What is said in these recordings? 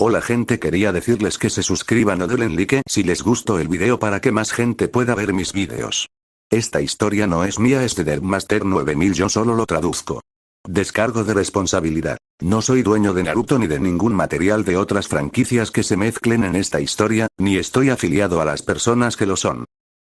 Hola gente, quería decirles que se suscriban o denle like si les gustó el video para que más gente pueda ver mis videos. Esta historia no es mía, es de Deadmaster 9000, yo solo lo traduzco. Descargo de responsabilidad. No soy dueño de Naruto ni de ningún material de otras franquicias que se mezclen en esta historia, ni estoy afiliado a las personas que lo son.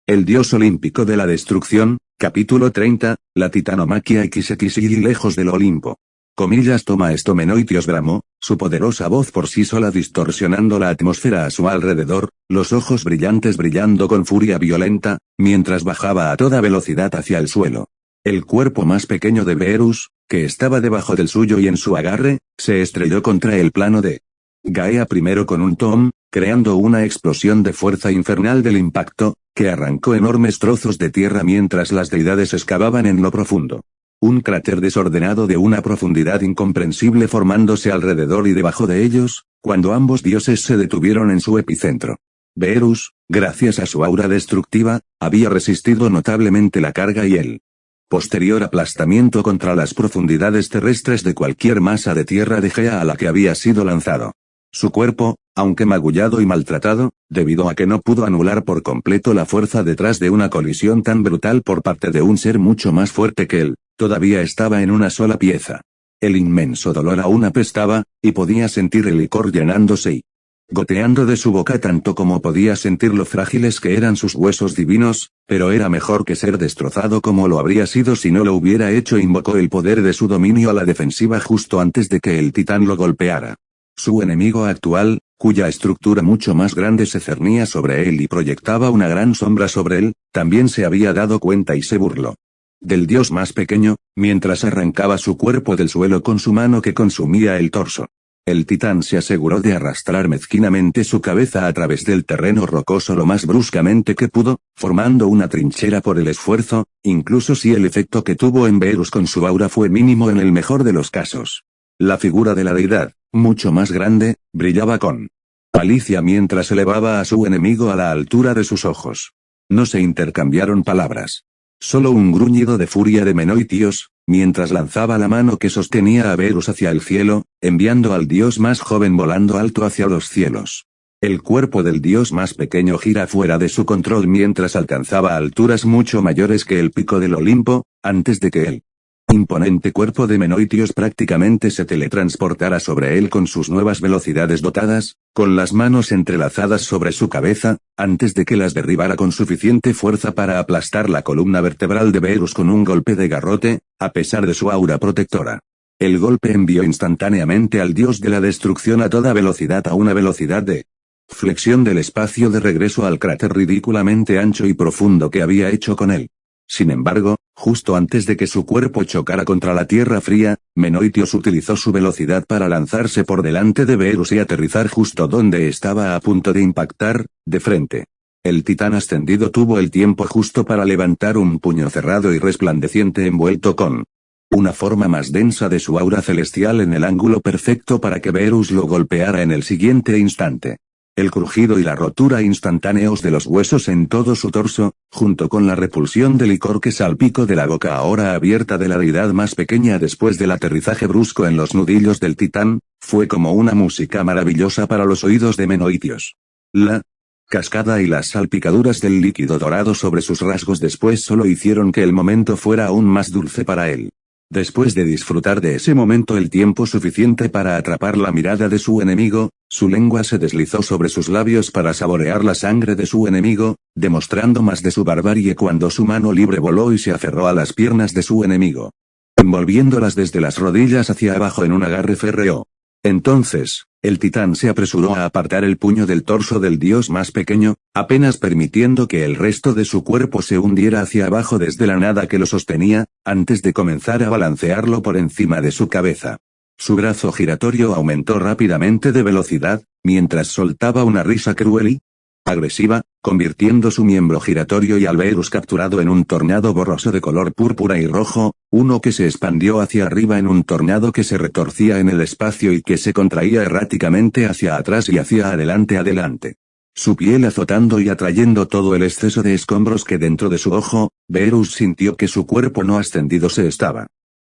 El dios olímpico de la destrucción, capítulo 30, la titanomaquia XXY lejos del Olimpo. Comillas, toma esto, Menoitios bramó, su poderosa voz por sí sola distorsionando la atmósfera a su alrededor, los ojos brillantes brillando con furia violenta, mientras bajaba a toda velocidad hacia el suelo. El cuerpo más pequeño de Beerus, que estaba debajo del suyo y en su agarre, se estrelló contra el plano de Gaea primero con un tom, creando una explosión de fuerza infernal del impacto, que arrancó enormes trozos de tierra mientras las deidades excavaban en lo profundo. Un cráter desordenado de una profundidad incomprensible formándose alrededor y debajo de ellos, cuando ambos dioses se detuvieron en su epicentro. Beerus, gracias a su aura destructiva, había resistido notablemente la carga y el posterior aplastamiento contra las profundidades terrestres de cualquier masa de tierra de Gea a la que había sido lanzado. Su cuerpo, aunque magullado y maltratado, debido a que no pudo anular por completo la fuerza detrás de una colisión tan brutal por parte de un ser mucho más fuerte que él, todavía estaba en una sola pieza. El inmenso dolor aún apestaba, y podía sentir el licor llenándose y goteando de su boca tanto como podía sentir lo frágiles que eran sus huesos divinos, pero era mejor que ser destrozado como lo habría sido si no lo hubiera hecho. Invocó el poder de su dominio a la defensiva justo antes de que el titán lo golpeara. Su enemigo actual, cuya estructura mucho más grande se cernía sobre él y proyectaba una gran sombra sobre él, también se había dado cuenta y se burló del dios más pequeño, mientras arrancaba su cuerpo del suelo con su mano que consumía el torso. El titán se aseguró de arrastrar mezquinamente su cabeza a través del terreno rocoso lo más bruscamente que pudo, formando una trinchera por el esfuerzo, incluso si el efecto que tuvo en Beerus con su aura fue mínimo en el mejor de los casos. La figura de la deidad, mucho más grande, brillaba con malicia mientras elevaba a su enemigo a la altura de sus ojos. No se intercambiaron palabras. Solo un gruñido de furia de Menoitios, mientras lanzaba la mano que sostenía a Beerus hacia el cielo, enviando al dios más joven volando alto hacia los cielos. El cuerpo del dios más pequeño gira fuera de su control mientras alcanzaba alturas mucho mayores que el pico del Olimpo, antes de que el imponente cuerpo de Menoitios prácticamente se teletransportara sobre él con sus nuevas velocidades dotadas, con las manos entrelazadas sobre su cabeza, antes de que las derribara con suficiente fuerza para aplastar la columna vertebral de Beerus con un golpe de garrote, a pesar de su aura protectora. El golpe envió instantáneamente al dios de la destrucción a toda velocidad a una velocidad de flexión del espacio de regreso al cráter ridículamente ancho y profundo que había hecho con él. Sin embargo, justo antes de que su cuerpo chocara contra la tierra fría, Menoitios utilizó su velocidad para lanzarse por delante de Beerus y aterrizar justo donde estaba a punto de impactar, de frente. El titán ascendido tuvo el tiempo justo para levantar un puño cerrado y resplandeciente envuelto con una forma más densa de su aura celestial en el ángulo perfecto para que Beerus lo golpeara en el siguiente instante. El crujido y la rotura instantáneos de los huesos en todo su torso, junto con la repulsión de licor que salpicó de la boca ahora abierta de la deidad más pequeña después del aterrizaje brusco en los nudillos del titán, fue como una música maravillosa para los oídos de Menoitios. La cascada y las salpicaduras del líquido dorado sobre sus rasgos después solo hicieron que el momento fuera aún más dulce para él. Después de disfrutar de ese momento el tiempo suficiente para atrapar la mirada de su enemigo, su lengua se deslizó sobre sus labios para saborear la sangre de su enemigo, demostrando más de su barbarie cuando su mano libre voló y se aferró a las piernas de su enemigo, envolviéndolas desde las rodillas hacia abajo en un agarre férreo. Entonces, el titán se apresuró a apartar el puño del torso del dios más pequeño, apenas permitiendo que el resto de su cuerpo se hundiera hacia abajo desde la nada que lo sostenía, antes de comenzar a balancearlo por encima de su cabeza. Su brazo giratorio aumentó rápidamente de velocidad, mientras soltaba una risa cruel y agresiva, convirtiendo su miembro giratorio y al Beerus capturado en un tornado borroso de color púrpura y rojo, uno que se expandió hacia arriba en un tornado que se retorcía en el espacio y que se contraía erráticamente hacia atrás y hacia adelante. Su piel azotando y atrayendo todo el exceso de escombros que dentro de su ojo, Beerus sintió que su cuerpo no ascendido se estaba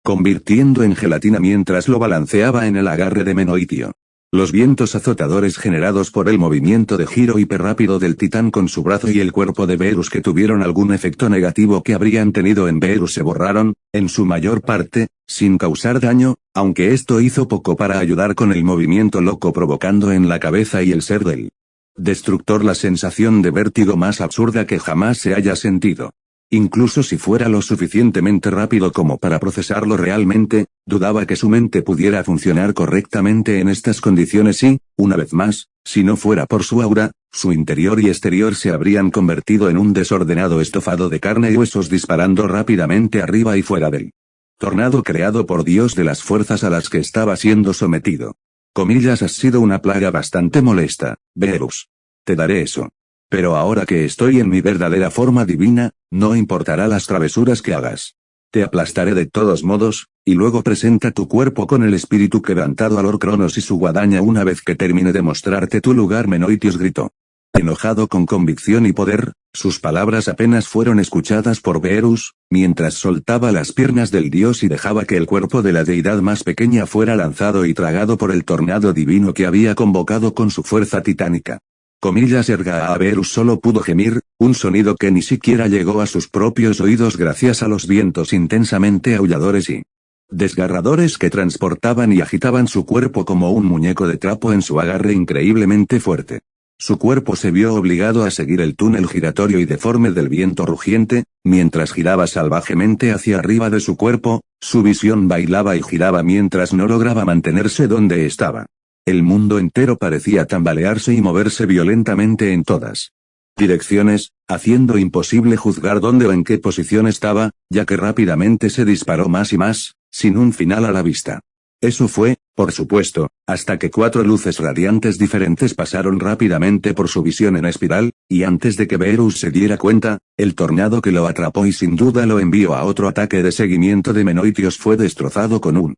convirtiendo en gelatina mientras lo balanceaba en el agarre de Menoitio. Los vientos azotadores generados por el movimiento de giro hiperrápido del titán con su brazo y el cuerpo de Beerus que tuvieron algún efecto negativo que habrían tenido en Beerus se borraron, en su mayor parte, sin causar daño, aunque esto hizo poco para ayudar con el movimiento loco provocando en la cabeza y el ser del destructor la sensación de vértigo más absurda que jamás se haya sentido. Incluso si fuera lo suficientemente rápido como para procesarlo realmente, dudaba que su mente pudiera funcionar correctamente en estas condiciones y, una vez más, si no fuera por su aura, su interior y exterior se habrían convertido en un desordenado estofado de carne y huesos disparando rápidamente arriba y fuera del tornado creado por Dios de las fuerzas a las que estaba siendo sometido. Comillas, has sido una plaga bastante molesta, Beerus. Te daré eso. Pero ahora que estoy en mi verdadera forma divina, no importará las travesuras que hagas. Te aplastaré de todos modos, y luego presenta tu cuerpo con el espíritu quebrantado a Lord Cronos y su guadaña una vez que termine de mostrarte tu lugar. Menoitios gritó. Enojado con convicción y poder, sus palabras apenas fueron escuchadas por Beerus, mientras soltaba las piernas del dios y dejaba que el cuerpo de la deidad más pequeña fuera lanzado y tragado por el tornado divino que había convocado con su fuerza titánica. Comillas, erga a Beerus solo pudo gemir, un sonido que ni siquiera llegó a sus propios oídos gracias a los vientos intensamente aulladores y desgarradores que transportaban y agitaban su cuerpo como un muñeco de trapo en su agarre increíblemente fuerte. Su cuerpo se vio obligado a seguir el túnel giratorio y deforme del viento rugiente, mientras giraba salvajemente hacia arriba de su cuerpo, su visión bailaba y giraba mientras no lograba mantenerse donde estaba. El mundo entero parecía tambalearse y moverse violentamente en todas direcciones, haciendo imposible juzgar dónde o en qué posición estaba, ya que rápidamente se disparó más y más, sin un final a la vista. Eso fue, por supuesto, hasta que 4 luces radiantes diferentes pasaron rápidamente por su visión en espiral, y antes de que Beerus se diera cuenta, el tornado que lo atrapó y sin duda lo envió a otro ataque de seguimiento de Menoitios fue destrozado con un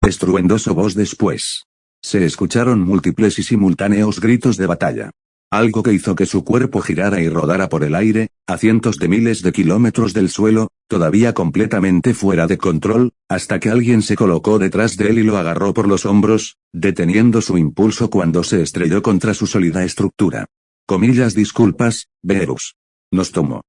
estruendoso voz después. Se escucharon múltiples y simultáneos gritos de batalla. Algo que hizo que su cuerpo girara y rodara por el aire, a cientos de miles de kilómetros del suelo, todavía completamente fuera de control, hasta que alguien se colocó detrás de él y lo agarró por los hombros, deteniendo su impulso cuando se estrelló contra su sólida estructura. Comillas, disculpas, Beerus. Nos tomó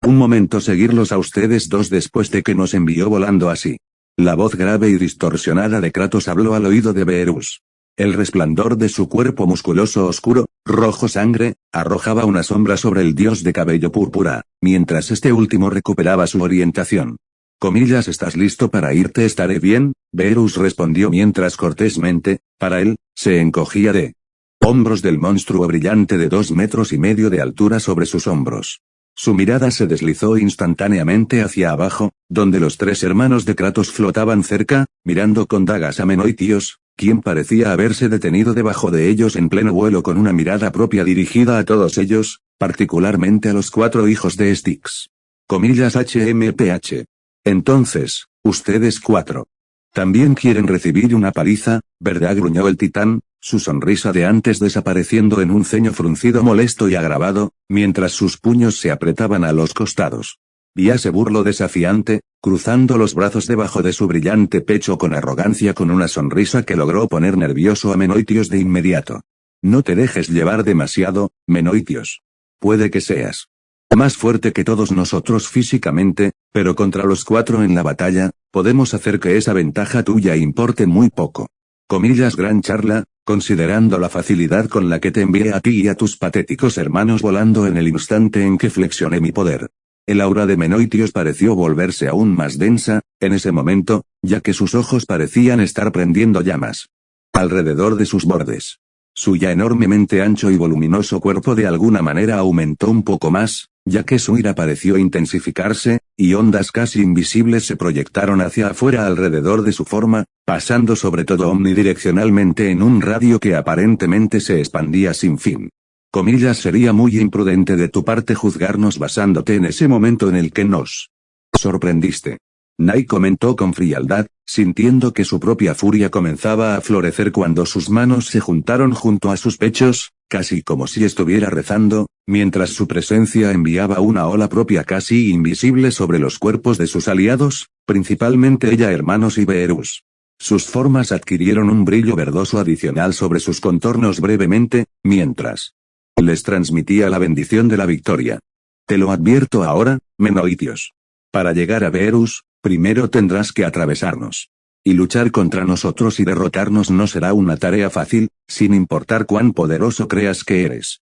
un momento seguirlos a ustedes dos después de que nos envió volando así. La voz grave y distorsionada de Kratos habló al oído de Beerus. El resplandor de su cuerpo musculoso oscuro, rojo sangre, arrojaba una sombra sobre el dios de cabello púrpura, mientras este último recuperaba su orientación. Comillas, ¿estás listo para irte? Estaré bien, Beerus respondió mientras cortésmente, para él, se encogía de hombros del monstruo brillante de 2,5 metros de altura sobre sus hombros. Su mirada se deslizó instantáneamente hacia abajo, donde los 3 hermanos de Kratos flotaban cerca, mirando con dagas a Menoitios, quien parecía haberse detenido debajo de ellos en pleno vuelo con una mirada propia dirigida a todos ellos, particularmente a los 4 hijos de Styx. Comillas, HMPH. Entonces, ustedes 4. También quieren recibir una paliza, ¿verdad? Gruñó el titán, su sonrisa de antes desapareciendo en un ceño fruncido molesto y agravado, mientras sus puños se apretaban a los costados. Vía se burló desafiante, cruzando los brazos debajo de su brillante pecho con arrogancia con una sonrisa que logró poner nervioso a Menoitios de inmediato. No te dejes llevar demasiado, Menoitios. Puede que seas más fuerte que todos nosotros físicamente, pero contra los 4 en la batalla, podemos hacer que esa ventaja tuya importe muy poco. Comillas, gran charla, considerando la facilidad con la que te envié a ti y a tus patéticos hermanos volando en el instante en que flexioné mi poder. El aura de Menoitios pareció volverse aún más densa, en ese momento, ya que sus ojos parecían estar prendiendo llamas alrededor de sus bordes. Su ya enormemente ancho y voluminoso cuerpo de alguna manera aumentó un poco más, ya que su ira pareció intensificarse, y ondas casi invisibles se proyectaron hacia afuera alrededor de su forma, pasando sobre todo omnidireccionalmente en un radio que aparentemente se expandía sin fin. Comillas, sería muy imprudente de tu parte juzgarnos basándote en ese momento en el que nos sorprendiste. Nai comentó con frialdad, sintiendo que su propia furia comenzaba a florecer cuando sus manos se juntaron junto a sus pechos, casi como si estuviera rezando, mientras su presencia enviaba una ola propia casi invisible sobre los cuerpos de sus aliados, principalmente ella, hermanos y Beerus. Sus formas adquirieron un brillo verdoso adicional sobre sus contornos brevemente, mientras les transmitía la bendición de la victoria. Te lo advierto ahora, Menoitios. Para llegar a Verus, primero tendrás que atravesarnos. Y luchar contra nosotros y derrotarnos no será una tarea fácil, sin importar cuán poderoso creas que eres.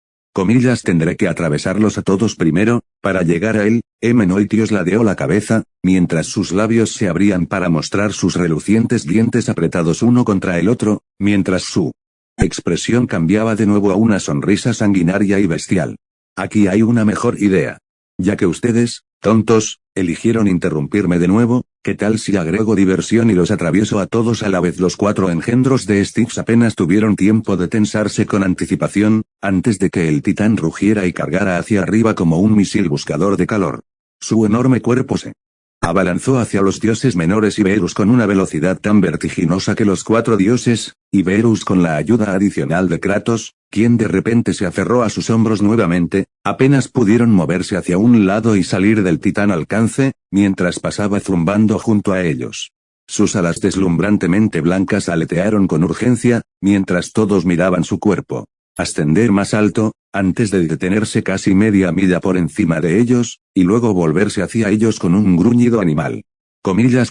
Tendré que atravesarlos a todos primero, para llegar a él. Menoitios ladeó la cabeza, mientras sus labios se abrían para mostrar sus relucientes dientes apretados uno contra el otro, mientras su expresión cambiaba de nuevo a una sonrisa sanguinaria y bestial. Aquí hay una mejor idea. Ya que ustedes, tontos, eligieron interrumpirme de nuevo, ¿qué tal si agrego diversión y los atravieso a todos a la vez? Los 4 engendros de Styx apenas tuvieron tiempo de tensarse con anticipación, antes de que el titán rugiera y cargara hacia arriba como un misil buscador de calor. Su enorme cuerpo se abalanzó hacia los dioses menores y Verus con una velocidad tan vertiginosa que los 4 dioses, y Verus con la ayuda adicional de Kratos, quien de repente se aferró a sus hombros nuevamente, apenas pudieron moverse hacia un lado y salir del titán alcance, mientras pasaba zumbando junto a ellos. Sus alas deslumbrantemente blancas aletearon con urgencia, mientras todos miraban su cuerpo ascender más alto, antes de detenerse casi media milla por encima de ellos, y luego volverse hacia ellos con un gruñido animal.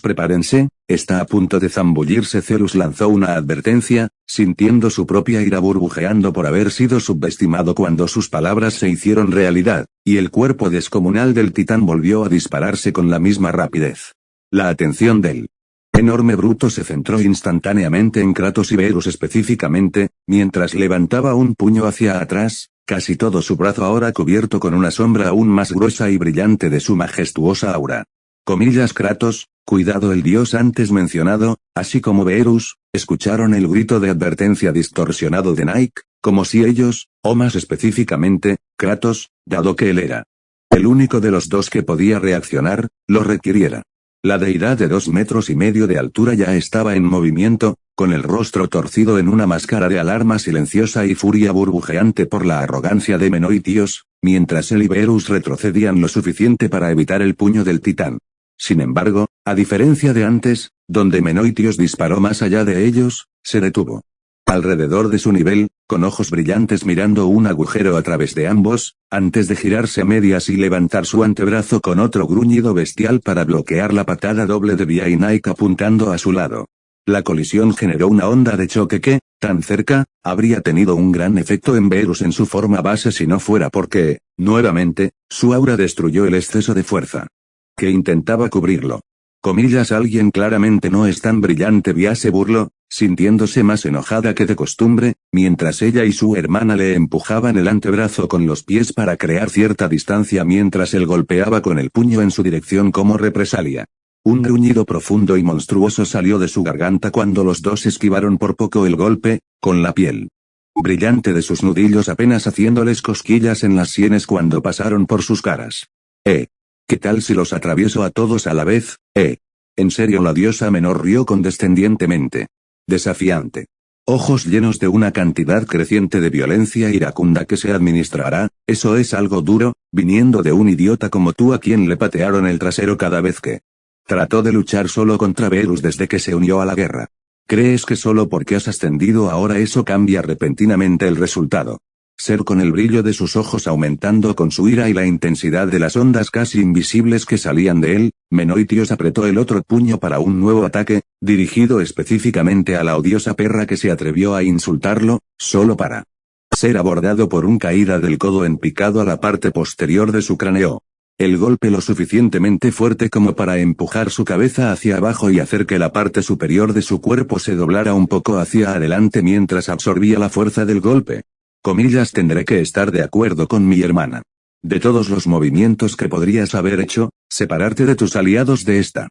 Prepárense, está a punto de zambullirse. Zeus lanzó una advertencia, sintiendo su propia ira burbujeando por haber sido subestimado cuando sus palabras se hicieron realidad, y el cuerpo descomunal del titán volvió a dispararse con la misma rapidez. La atención del enorme bruto se centró instantáneamente en Kratos y Verus específicamente, mientras levantaba un puño hacia atrás, casi todo su brazo ahora cubierto con una sombra aún más gruesa y brillante de su majestuosa aura. Kratos, cuidado. El dios antes mencionado, así como Verus, escucharon el grito de advertencia distorsionado de Nike, como si ellos, o más específicamente, Kratos, dado que él era el único de los dos que podía reaccionar, lo requiriera. La deidad de 2,5 metros de altura ya estaba en movimiento, con el rostro torcido en una máscara de alarma silenciosa y furia burbujeante por la arrogancia de Menoitios, mientras él y Verus retrocedían lo suficiente para evitar el puño del titán. Sin embargo, a diferencia de antes, donde Menoitios disparó más allá de ellos, se detuvo alrededor de su nivel, con ojos brillantes mirando un agujero a través de ambos, antes de girarse a medias y levantar su antebrazo con otro gruñido bestial para bloquear la patada doble de Bia y Nike apuntando a su lado. La colisión generó una onda de choque que, tan cerca, habría tenido un gran efecto en Verus en su forma base si no fuera porque, nuevamente, su aura destruyó el exceso de fuerza que intentaba cubrirlo. Alguien claramente no es tan brillante. Bia se burló, sintiéndose más enojada que de costumbre, mientras ella y su hermana le empujaban el antebrazo con los pies para crear cierta distancia mientras él golpeaba con el puño en su dirección como represalia. Un gruñido profundo y monstruoso salió de su garganta cuando los dos esquivaron por poco el golpe, con la piel brillante de sus nudillos apenas haciéndoles cosquillas en las sienes cuando pasaron por sus caras. ¿Qué tal si los atravieso a todos a la vez? En serio, la diosa menor rió condescendientemente. Desafiante. Ojos llenos de una cantidad creciente de violencia iracunda que se administrará, eso es algo duro, viniendo de un idiota como tú a quien le patearon el trasero cada vez que trató de luchar solo contra Verus desde que se unió a la guerra. ¿Crees que solo porque has ascendido ahora eso cambia repentinamente el resultado? Ser con el brillo de sus ojos aumentando con su ira y la intensidad de las ondas casi invisibles que salían de él, Menoitios apretó el otro puño para un nuevo ataque, dirigido específicamente a la odiosa perra que se atrevió a insultarlo, solo para ser abordado por un caída del codo en picado a la parte posterior de su cráneo. El golpe lo suficientemente fuerte como para empujar su cabeza hacia abajo y hacer que la parte superior de su cuerpo se doblara un poco hacia adelante mientras absorbía la fuerza del golpe. Tendré que estar de acuerdo con mi hermana. De todos los movimientos que podrías haber hecho, separarte de tus aliados de esta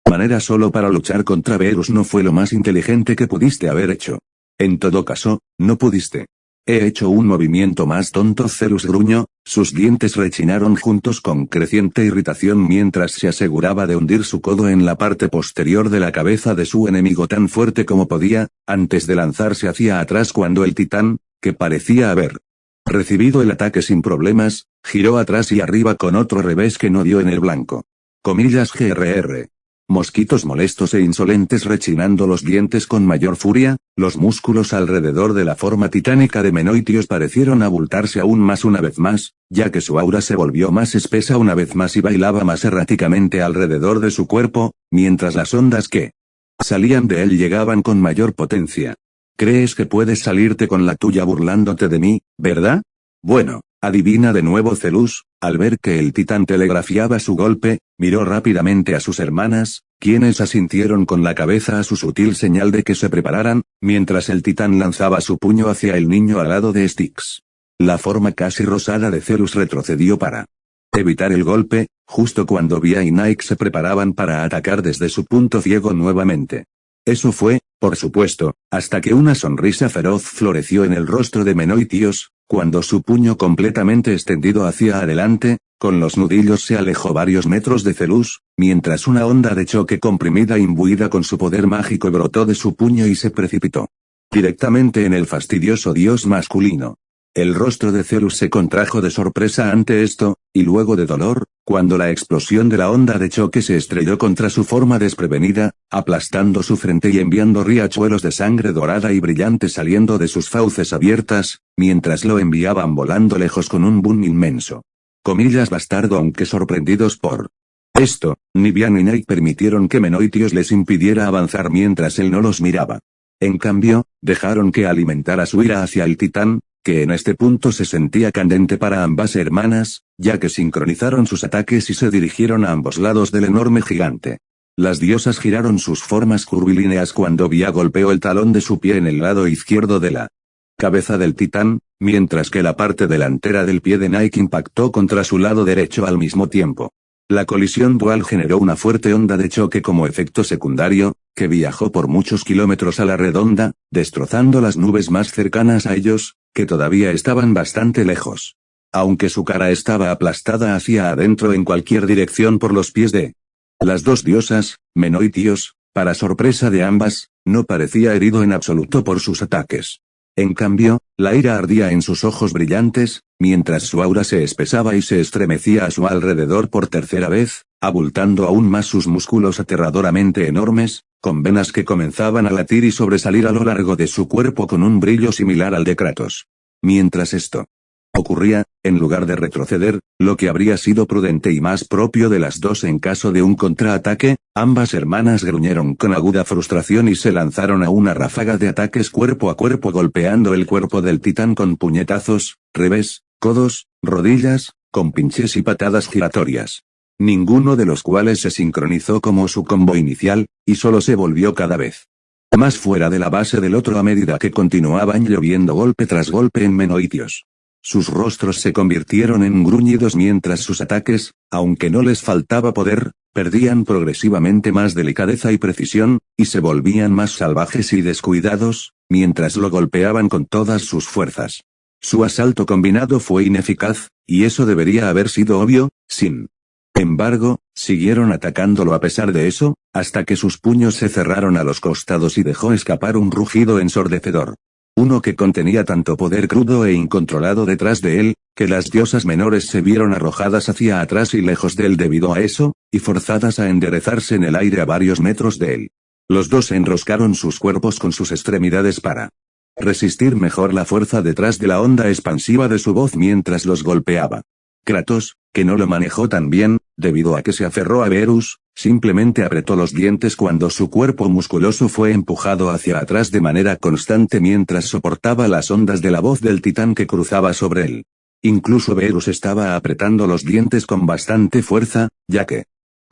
manera solo para luchar contra Verus no fue lo más inteligente que pudiste haber hecho. En todo caso, no pudiste. He hecho un movimiento más tonto. Zeus gruñó, sus dientes rechinaron juntos con creciente irritación mientras se aseguraba de hundir su codo en la parte posterior de la cabeza de su enemigo tan fuerte como podía, antes de lanzarse hacia atrás cuando el titán, que parecía haber recibido el ataque sin problemas, giró atrás y arriba con otro revés que no dio en el blanco. Grr. Mosquitos molestos e insolentes rechinando los dientes con mayor furia, los músculos alrededor de la forma titánica de Menoitios parecieron abultarse aún más una vez más, ya que su aura se volvió más espesa una vez más y bailaba más erráticamente alrededor de su cuerpo, mientras las ondas que salían de él llegaban con mayor potencia. ¿Crees que puedes salirte con la tuya burlándote de mí, verdad? Bueno, adivina de nuevo Zelus, al ver que el titán telegrafiaba su golpe, miró rápidamente a sus hermanas, quienes asintieron con la cabeza a su sutil señal de que se prepararan, mientras el titán lanzaba su puño hacia el niño alado de Styx. La forma casi rosada de Zelus retrocedió para evitar el golpe, justo cuando Via y Nike se preparaban para atacar desde su punto ciego nuevamente. Eso fue, por supuesto, hasta que una sonrisa feroz floreció en el rostro de Menoitios, cuando su puño completamente extendido hacia adelante, con los nudillos se alejó varios metros de Zelus, mientras una onda de choque comprimida imbuida con su poder mágico brotó de su puño y se precipitó directamente en el fastidioso dios masculino. El rostro de Zelus se contrajo de sorpresa ante esto, y luego de dolor, cuando la explosión de la onda de choque se estrelló contra su forma desprevenida, aplastando su frente y enviando riachuelos de sangre dorada y brillante saliendo de sus fauces abiertas, mientras lo enviaban volando lejos con un boom inmenso. Comillas bastardo. Aunque sorprendidos por esto, ni Via ni Nike permitieron que Menoitios les impidiera avanzar mientras él no los miraba. En cambio, dejaron que alimentara su ira hacia el titán, que en este punto se sentía candente para ambas hermanas, ya que sincronizaron sus ataques y se dirigieron a ambos lados del enorme gigante. Las diosas giraron sus formas curvilíneas cuando Via golpeó el talón de su pie en el lado izquierdo de la cabeza del titán, mientras que la parte delantera del pie de Nike impactó contra su lado derecho al mismo tiempo. La colisión dual generó una fuerte onda de choque como efecto secundario, que viajó por muchos kilómetros a la redonda, destrozando las nubes más cercanas a ellos, que todavía estaban bastante lejos. Aunque su cara estaba aplastada hacia adentro en cualquier dirección por los pies de las dos diosas, Menoitios, para sorpresa de ambas, no parecía herido en absoluto por sus ataques. En cambio, la ira ardía en sus ojos brillantes, mientras su aura se espesaba y se estremecía a su alrededor por tercera vez, abultando aún más sus músculos aterradoramente enormes, con venas que comenzaban a latir y sobresalir a lo largo de su cuerpo con un brillo similar al de Kratos. Mientras esto ocurría, en lugar de retroceder, lo que habría sido prudente y más propio de las dos en caso de un contraataque, ambas hermanas gruñeron con aguda frustración y se lanzaron a una ráfaga de ataques cuerpo a cuerpo golpeando el cuerpo del titán con puñetazos, revés, codos, rodillas, con pinches y patadas giratorias. Ninguno de los cuales se sincronizó como su combo inicial, y solo se volvió cada vez más fuera de la base del otro a medida que continuaban lloviendo golpe tras golpe en Menoitios. Sus rostros se convirtieron en gruñidos mientras sus ataques, aunque no les faltaba poder, perdían progresivamente más delicadeza y precisión, y se volvían más salvajes y descuidados, mientras lo golpeaban con todas sus fuerzas. Su asalto combinado fue ineficaz, y eso debería haber sido obvio, sin embargo, siguieron atacándolo a pesar de eso, hasta que sus puños se cerraron a los costados y dejó escapar un rugido ensordecedor. Uno que contenía tanto poder crudo e incontrolado detrás de él, que las diosas menores se vieron arrojadas hacia atrás y lejos de él debido a eso, y forzadas a enderezarse en el aire a varios metros de él. Los dos enroscaron sus cuerpos con sus extremidades para resistir mejor la fuerza detrás de la onda expansiva de su voz mientras los golpeaba. Kratos, que no lo manejó tan bien, debido a que se aferró a Verus, simplemente apretó los dientes cuando su cuerpo musculoso fue empujado hacia atrás de manera constante mientras soportaba las ondas de la voz del titán que cruzaba sobre él. Incluso Verus estaba apretando los dientes con bastante fuerza, ya que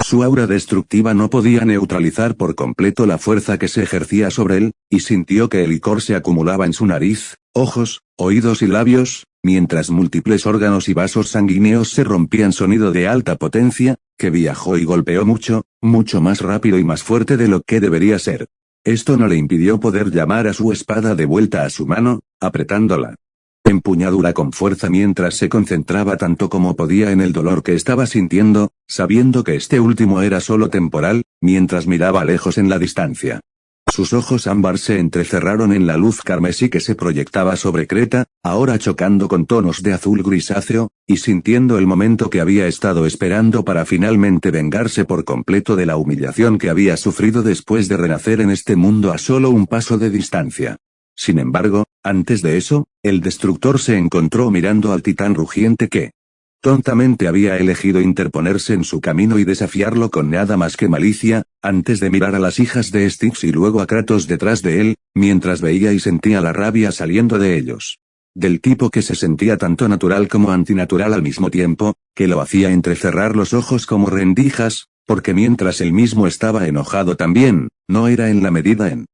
su aura destructiva no podía neutralizar por completo la fuerza que se ejercía sobre él, y sintió que el licor se acumulaba en su nariz, ojos, oídos y labios, mientras múltiples órganos y vasos sanguíneos se rompían sonido de alta potencia, que viajó y golpeó mucho, mucho más rápido y más fuerte de lo que debería ser. Esto no le impidió poder llamar a su espada de vuelta a su mano, apretándola empuñadura con fuerza mientras se concentraba tanto como podía en el dolor que estaba sintiendo, sabiendo que este último era solo temporal, mientras miraba lejos en la distancia. Sus ojos ámbar se entrecerraron en la luz carmesí que se proyectaba sobre Creta, ahora chocando con tonos de azul grisáceo, y sintiendo el momento que había estado esperando para finalmente vengarse por completo de la humillación que había sufrido después de renacer en este mundo a solo un paso de distancia. Sin embargo, antes de eso, el destructor se encontró mirando al titán rugiente que tontamente había elegido interponerse en su camino y desafiarlo con nada más que malicia, antes de mirar a las hijas de Styx y luego a Kratos detrás de él, mientras veía y sentía la rabia saliendo de ellos. Del tipo que se sentía tanto natural como antinatural al mismo tiempo, que lo hacía entrecerrar los ojos como rendijas, porque mientras él mismo estaba enojado también, no era en la medida en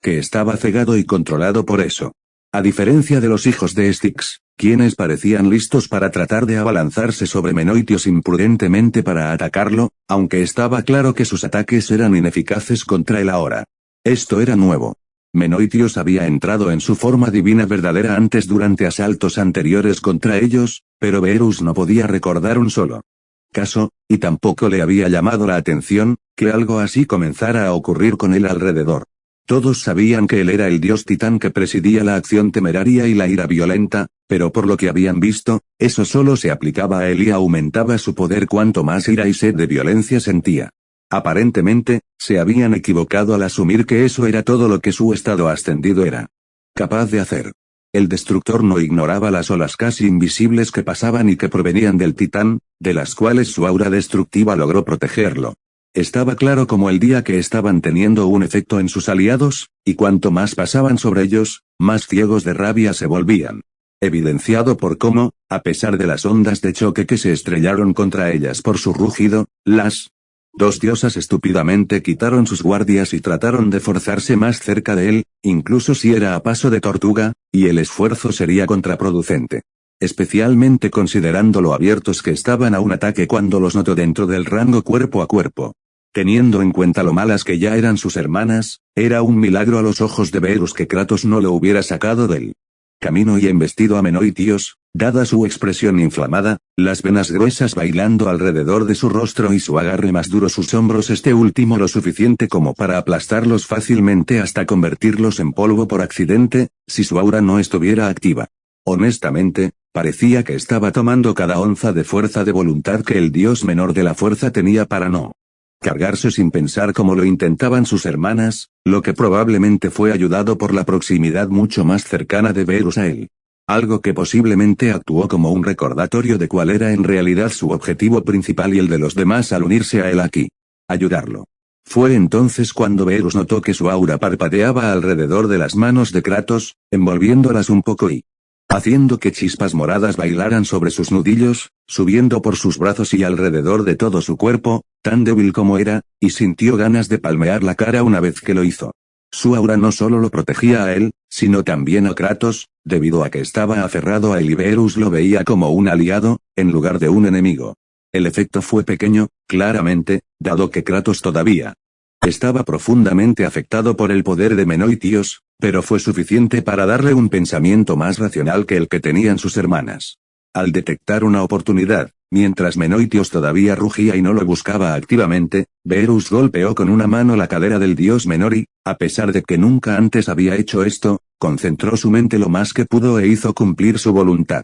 que estaba cegado y controlado por eso. A diferencia de los hijos de Styx, quienes parecían listos para tratar de abalanzarse sobre Menoitios imprudentemente para atacarlo, aunque estaba claro que sus ataques eran ineficaces contra él ahora. Esto era nuevo. Menoitios había entrado en su forma divina verdadera antes durante asaltos anteriores contra ellos, pero Beerus no podía recordar un solo caso, y tampoco le había llamado la atención, que algo así comenzara a ocurrir con él alrededor. Todos sabían que él era el dios titán que presidía la acción temeraria y la ira violenta, pero por lo que habían visto, eso solo se aplicaba a él y aumentaba su poder cuanto más ira y sed de violencia sentía. Aparentemente, se habían equivocado al asumir que eso era todo lo que su estado ascendido era capaz de hacer. El destructor no ignoraba las olas casi invisibles que pasaban y que provenían del titán, de las cuales su aura destructiva logró protegerlo. Estaba claro como el día que estaban teniendo un efecto en sus aliados, y cuanto más pasaban sobre ellos, más ciegos de rabia se volvían. Evidenciado por cómo, a pesar de las ondas de choque que se estrellaron contra ellas por su rugido, las dos diosas estúpidamente quitaron sus guardias y trataron de forzarse más cerca de él, incluso si era a paso de tortuga, y el esfuerzo sería contraproducente. Especialmente considerando lo abiertos que estaban a un ataque cuando los notó dentro del rango cuerpo a cuerpo. Teniendo en cuenta lo malas que ya eran sus hermanas, era un milagro a los ojos de Beerus que Kratos no lo hubiera sacado del camino y embestido a Menoitios, dada su expresión inflamada, las venas gruesas bailando alrededor de su rostro y su agarre más duro sus hombros, este último lo suficiente como para aplastarlos fácilmente hasta convertirlos en polvo por accidente, si su aura no estuviera activa. Honestamente, parecía que estaba tomando cada onza de fuerza de voluntad que el dios menor de la fuerza tenía para no cargarse sin pensar como lo intentaban sus hermanas, lo que probablemente fue ayudado por la proximidad mucho más cercana de Beerus a él. Algo que posiblemente actuó como un recordatorio de cuál era en realidad su objetivo principal y el de los demás al unirse a él aquí. Ayudarlo. Fue entonces cuando Beerus notó que su aura parpadeaba alrededor de las manos de Kratos, envolviéndolas un poco y haciendo que chispas moradas bailaran sobre sus nudillos, subiendo por sus brazos y alrededor de todo su cuerpo, tan débil como era, y sintió ganas de palmear la cara una vez que lo hizo. Su aura no solo lo protegía a él, sino también a Kratos, debido a que estaba aferrado a él y Beerus lo veía como un aliado, en lugar de un enemigo. El efecto fue pequeño, claramente, dado que Kratos todavía estaba profundamente afectado por el poder de Menoitios, pero fue suficiente para darle un pensamiento más racional que el que tenían sus hermanas. Al detectar una oportunidad, mientras Menoitios todavía rugía y no lo buscaba activamente, Beerus golpeó con una mano la cadera del dios menor y, a pesar de que nunca antes había hecho esto, concentró su mente lo más que pudo e hizo cumplir su voluntad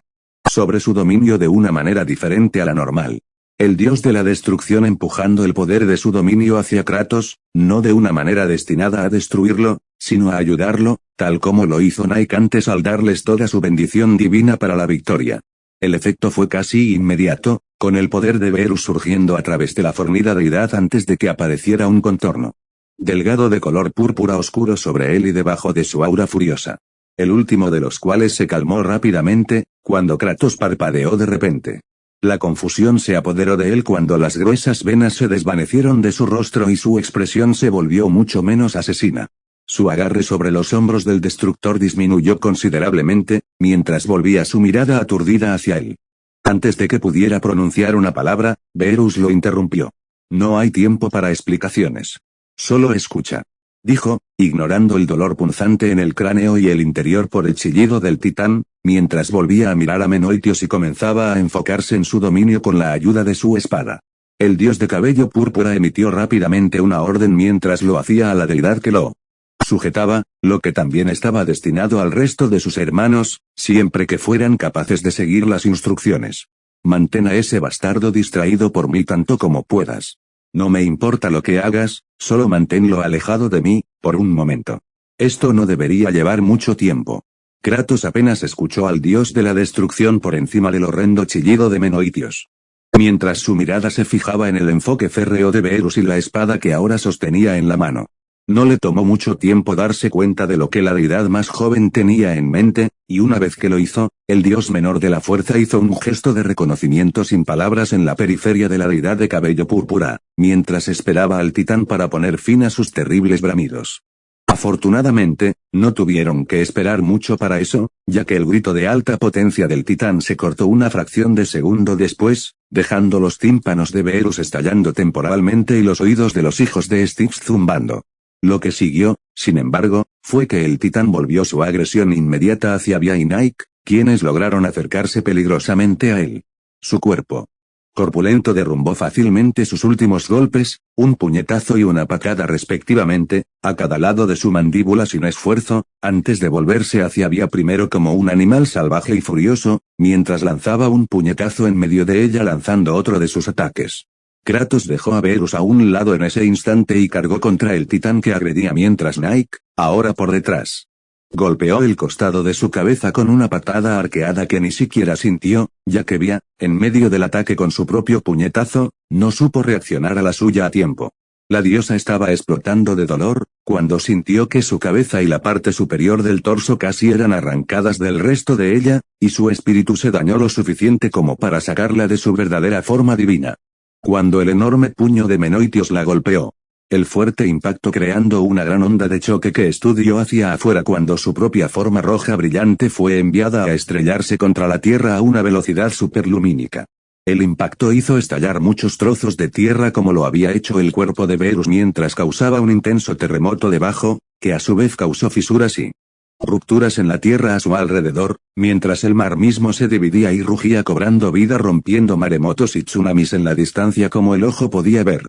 sobre su dominio de una manera diferente a la normal. El dios de la destrucción empujando el poder de su dominio hacia Kratos, no de una manera destinada a destruirlo, sino a ayudarlo, tal como lo hizo Nike antes al darles toda su bendición divina para la victoria. El efecto fue casi inmediato, con el poder de Beerus surgiendo a través de la fornida deidad antes de que apareciera un contorno delgado de color púrpura oscuro sobre él y debajo de su aura furiosa. El último de los cuales se calmó rápidamente, cuando Kratos parpadeó de repente. La confusión se apoderó de él cuando las gruesas venas se desvanecieron de su rostro y su expresión se volvió mucho menos asesina. Su agarre sobre los hombros del destructor disminuyó considerablemente, mientras volvía su mirada aturdida hacia él. Antes de que pudiera pronunciar una palabra, Beerus lo interrumpió. No hay tiempo para explicaciones. Solo escucha. Dijo, ignorando el dolor punzante en el cráneo y el interior por el chillido del titán, mientras volvía a mirar a Menoitios y comenzaba a enfocarse en su dominio con la ayuda de su espada. El dios de cabello púrpura emitió rápidamente una orden mientras lo hacía a la deidad que lo Sujetaba, lo que también estaba destinado al resto de sus hermanos, siempre que fueran capaces de seguir las instrucciones. Mantén a ese bastardo distraído por mí tanto como puedas. No me importa lo que hagas, solo manténlo alejado de mí, por un momento. Esto no debería llevar mucho tiempo. Kratos apenas escuchó al dios de la destrucción por encima del horrendo chillido de Menoitios. Mientras su mirada se fijaba en el enfoque férreo de Beerus y la espada que ahora sostenía en la mano. No le tomó mucho tiempo darse cuenta de lo que la deidad más joven tenía en mente, y una vez que lo hizo, el dios menor de la fuerza hizo un gesto de reconocimiento sin palabras en la periferia de la deidad de cabello púrpura, mientras esperaba al titán para poner fin a sus terribles bramidos. Afortunadamente, no tuvieron que esperar mucho para eso, ya que el grito de alta potencia del titán se cortó una fracción de segundo después, dejando los tímpanos de Beerus estallando temporalmente y los oídos de los hijos de Styx zumbando. Lo que siguió, sin embargo, fue que el titán volvió su agresión inmediata hacia Bia y Nike, quienes lograron acercarse peligrosamente a él. Su cuerpo corpulento derrumbó fácilmente sus últimos golpes, un puñetazo y una patada respectivamente, a cada lado de su mandíbula sin esfuerzo, antes de volverse hacia Bia primero como un animal salvaje y furioso, mientras lanzaba un puñetazo en medio de ella lanzando otro de sus ataques. Kratos dejó a Beerus a un lado en ese instante y cargó contra el titán que agredía mientras Nike, ahora por detrás, golpeó el costado de su cabeza con una patada arqueada que ni siquiera sintió, ya que Bia, en medio del ataque con su propio puñetazo, no supo reaccionar a la suya a tiempo. La diosa estaba explotando de dolor, cuando sintió que su cabeza y la parte superior del torso casi eran arrancadas del resto de ella, y su espíritu se dañó lo suficiente como para sacarla de su verdadera forma divina. Cuando el enorme puño de Menoitios la golpeó, el fuerte impacto creando una gran onda de choque que estudió hacia afuera cuando su propia forma roja brillante fue enviada a estrellarse contra la tierra a una velocidad superlumínica. El impacto hizo estallar muchos trozos de tierra como lo había hecho el cuerpo de Beerus mientras causaba un intenso terremoto debajo, que a su vez causó fisuras y rupturas en la tierra a su alrededor, mientras el mar mismo se dividía y rugía cobrando vida rompiendo maremotos y tsunamis en la distancia como el ojo podía ver.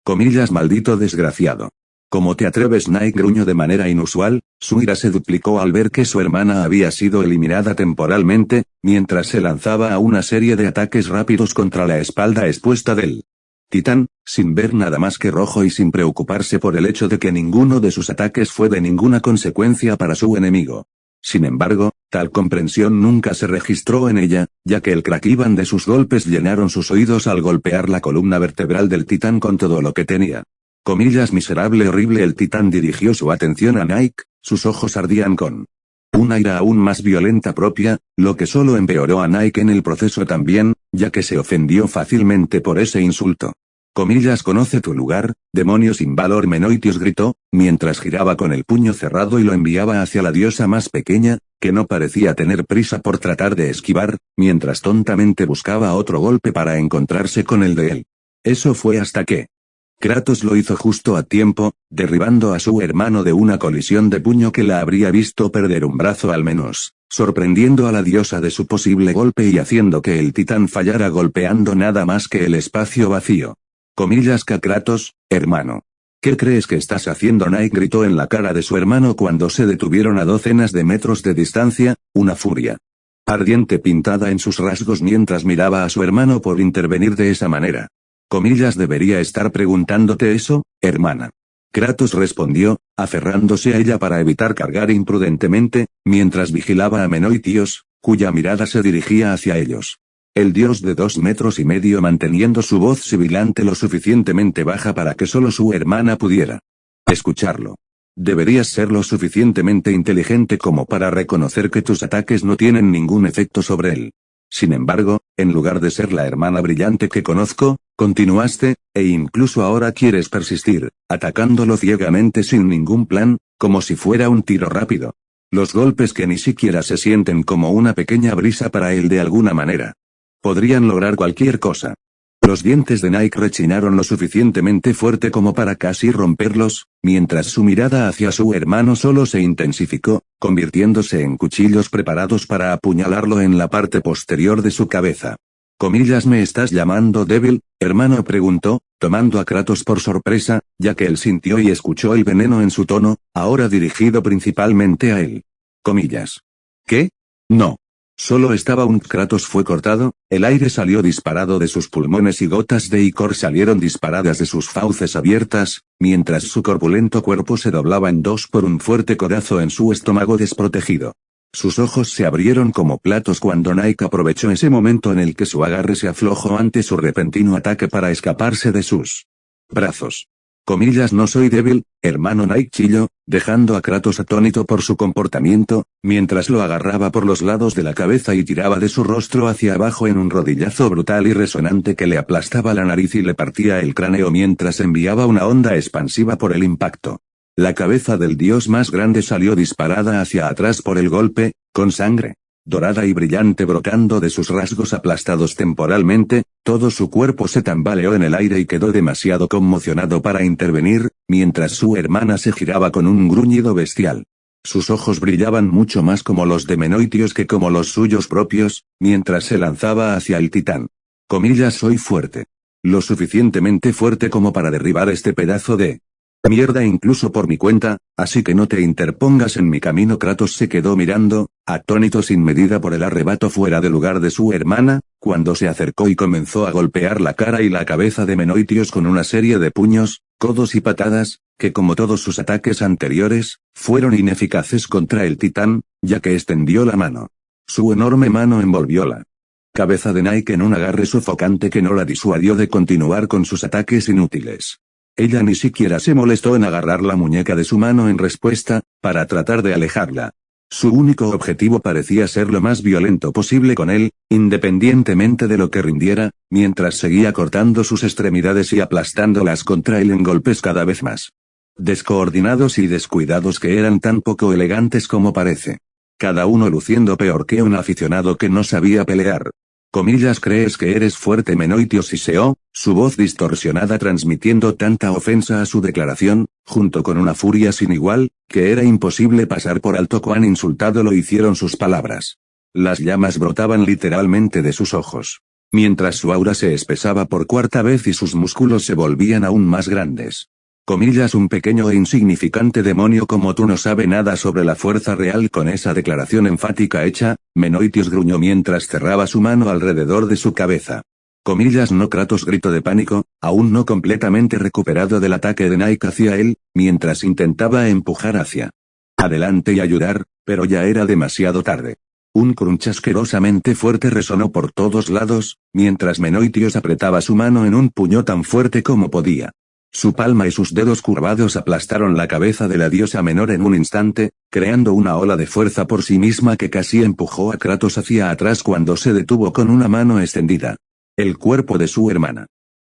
Comillas maldito desgraciado. ¿Cómo te atreves? Nike gruñó de manera inusual, su ira se duplicó al ver que su hermana había sido eliminada temporalmente, mientras se lanzaba a una serie de ataques rápidos contra la espalda expuesta del titán, sin ver nada más que rojo y sin preocuparse por el hecho de que ninguno de sus ataques fue de ninguna consecuencia para su enemigo. Sin embargo, tal comprensión nunca se registró en ella, ya que el craquiban de sus golpes llenaron sus oídos al golpear la columna vertebral del titán con todo lo que tenía. Comillas miserable horrible. El titán dirigió su atención a Nike, sus ojos ardían con una ira aún más violenta propia, lo que solo empeoró a Nike en el proceso también, ya que se ofendió fácilmente por ese insulto. Comillas conoce tu lugar, demonio sin valor. Menoitios gritó, mientras giraba con el puño cerrado y lo enviaba hacia la diosa más pequeña, que no parecía tener prisa por tratar de esquivar, mientras tontamente buscaba otro golpe para encontrarse con el de él. Eso fue hasta que Kratos lo hizo justo a tiempo, derribando a su hermano de una colisión de puño que la habría visto perder un brazo al menos, sorprendiendo a la diosa de su posible golpe y haciendo que el titán fallara golpeando nada más que el espacio vacío. Comillas que Kratos, hermano. ¿Qué crees que estás haciendo? Nike gritó en la cara de su hermano cuando se detuvieron a docenas de metros de distancia, una furia ardiente pintada en sus rasgos mientras miraba a su hermano por intervenir de esa manera. Comillas debería estar preguntándote eso, hermana. Kratos respondió, aferrándose a ella para evitar cargar imprudentemente, mientras vigilaba a Menoitios, cuya mirada se dirigía hacia ellos. El dios de 2,5 metros manteniendo su voz sibilante lo suficientemente baja para que solo su hermana pudiera escucharlo. Deberías ser lo suficientemente inteligente como para reconocer que tus ataques no tienen ningún efecto sobre él. Sin embargo, en lugar de ser la hermana brillante que conozco, continuaste, e incluso ahora quieres persistir, atacándolo ciegamente sin ningún plan, como si fuera un tiro rápido. Los golpes que ni siquiera se sienten como una pequeña brisa para él de alguna manera. Podrían lograr cualquier cosa. Los dientes de Nike rechinaron lo suficientemente fuerte como para casi romperlos, mientras su mirada hacia su hermano solo se intensificó, convirtiéndose en cuchillos preparados para apuñalarlo en la parte posterior de su cabeza. ¿Me estás llamando débil, hermano?, preguntó, tomando a Kratos por sorpresa, ya que él sintió y escuchó el veneno en su tono, ahora dirigido principalmente a él. ¿Qué? No. Solo estaba un Kratos fue cortado, el aire salió disparado de sus pulmones y gotas de icor salieron disparadas de sus fauces abiertas, mientras su corpulento cuerpo se doblaba en dos por un fuerte codazo en su estómago desprotegido. Sus ojos se abrieron como platos cuando Nike aprovechó ese momento en el que su agarre se aflojó ante su repentino ataque para escaparse de sus brazos. No soy débil, hermano, Nike chilló, dejando a Kratos atónito por su comportamiento, mientras lo agarraba por los lados de la cabeza y tiraba de su rostro hacia abajo en un rodillazo brutal y resonante que le aplastaba la nariz y le partía el cráneo mientras enviaba una onda expansiva por el impacto. La cabeza del dios más grande salió disparada hacia atrás por el golpe, con sangre dorada y brillante brotando de sus rasgos aplastados temporalmente, todo su cuerpo se tambaleó en el aire y quedó demasiado conmocionado para intervenir, mientras su hermana se giraba con un gruñido bestial. Sus ojos brillaban mucho más como los de Menoitios que como los suyos propios, mientras se lanzaba hacia el titán. Soy fuerte. Lo suficientemente fuerte como para derribar este pedazo de mierda incluso por mi cuenta, así que no te interpongas en mi camino. Kratos se quedó mirando, atónito sin medida por el arrebato fuera de lugar de su hermana, cuando se acercó y comenzó a golpear la cara y la cabeza de Menoitios con una serie de puños, codos y patadas, que como todos sus ataques anteriores, fueron ineficaces contra el titán, ya que extendió la mano. Su enorme mano envolvió la cabeza de Nike en un agarre sofocante que no la disuadió de continuar con sus ataques inútiles. Ella ni siquiera se molestó en agarrar la muñeca de su mano en respuesta, para tratar de alejarla. Su único objetivo parecía ser lo más violento posible con él, independientemente de lo que rindiera, mientras seguía cortando sus extremidades y aplastándolas contra él en golpes cada vez más descoordinados y descuidados que eran tan poco elegantes como parece. Cada uno luciendo peor que un aficionado que no sabía pelear. ¿Crees que eres fuerte? Menoitios siseó, su voz distorsionada transmitiendo tanta ofensa a su declaración, junto con una furia sin igual, que era imposible pasar por alto cuán insultado lo hicieron sus palabras. Las llamas brotaban literalmente de sus ojos. Mientras su aura se espesaba por cuarta vez y sus músculos se volvían aún más grandes. Un pequeño e insignificante demonio como tú no sabe nada sobre la fuerza real. Con esa declaración enfática hecha, Menoitios gruñó mientras cerraba su mano alrededor de su cabeza. No. Kratos gritó de pánico, aún no completamente recuperado del ataque de Nike hacia él, mientras intentaba empujar hacia adelante y ayudar, pero ya era demasiado tarde. Un crunch asquerosamente fuerte resonó por todos lados, mientras Menoitios apretaba su mano en un puño tan fuerte como podía. Su palma y sus dedos curvados aplastaron la cabeza de la diosa menor en un instante, creando una ola de fuerza por sí misma que casi empujó a Kratos hacia atrás cuando se detuvo con una mano extendida. El cuerpo de su hermana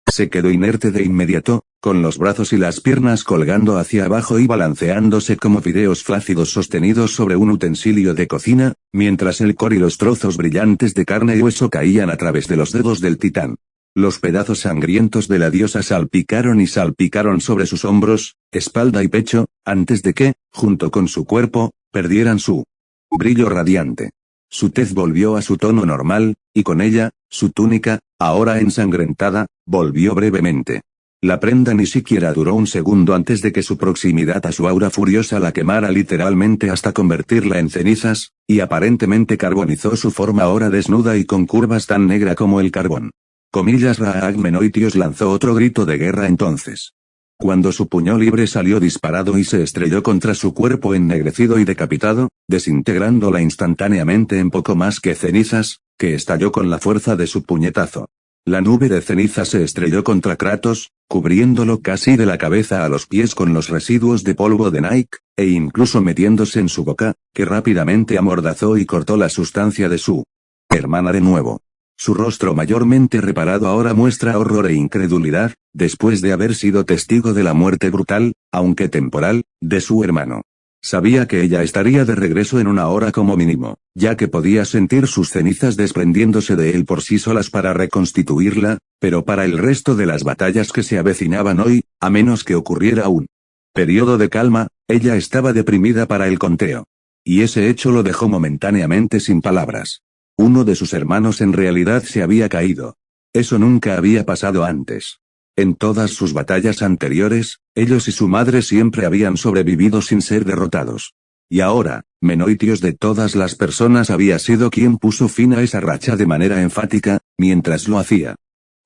se quedó inerte de inmediato, con los brazos y las piernas colgando hacia abajo y balanceándose como fideos flácidos sostenidos sobre un utensilio de cocina, mientras el core y los trozos brillantes de carne y hueso caían a través de los dedos del titán. Los pedazos sangrientos de la diosa salpicaron y salpicaron sobre sus hombros, espalda y pecho, antes de que, junto con su cuerpo, perdieran su brillo radiante. Su tez volvió a su tono normal, y con ella, su túnica, ahora ensangrentada, volvió brevemente. La prenda ni siquiera duró un segundo antes de que su proximidad a su aura furiosa la quemara literalmente hasta convertirla en cenizas, y aparentemente carbonizó su forma ahora desnuda y con curvas tan negra como el carbón. Raag Menoitios lanzó otro grito de guerra entonces. Cuando su puño libre salió disparado y se estrelló contra su cuerpo ennegrecido y decapitado, desintegrándola instantáneamente en poco más que cenizas, que estalló con la fuerza de su puñetazo. La nube de ceniza se estrelló contra Kratos, cubriéndolo casi de la cabeza a los pies con los residuos de polvo de Nike, e incluso metiéndose en su boca, que rápidamente amordazó y cortó la sustancia de su hermana de nuevo. Su rostro mayormente reparado ahora muestra horror e incredulidad, después de haber sido testigo de la muerte brutal, aunque temporal, de su hermano. Sabía que ella estaría de regreso en una hora como mínimo, ya que podía sentir sus cenizas desprendiéndose de él por sí solas para reconstituirla, pero para el resto de las batallas que se avecinaban hoy, a menos que ocurriera un periodo de calma, ella estaba deprimida para el conteo. Y ese hecho lo dejó momentáneamente sin palabras. Uno de sus hermanos en realidad se había caído. Eso nunca había pasado antes. En todas sus batallas anteriores, ellos y su madre siempre habían sobrevivido sin ser derrotados. Y ahora, Menoitios de todas las personas había sido quien puso fin a esa racha de manera enfática, mientras lo hacía.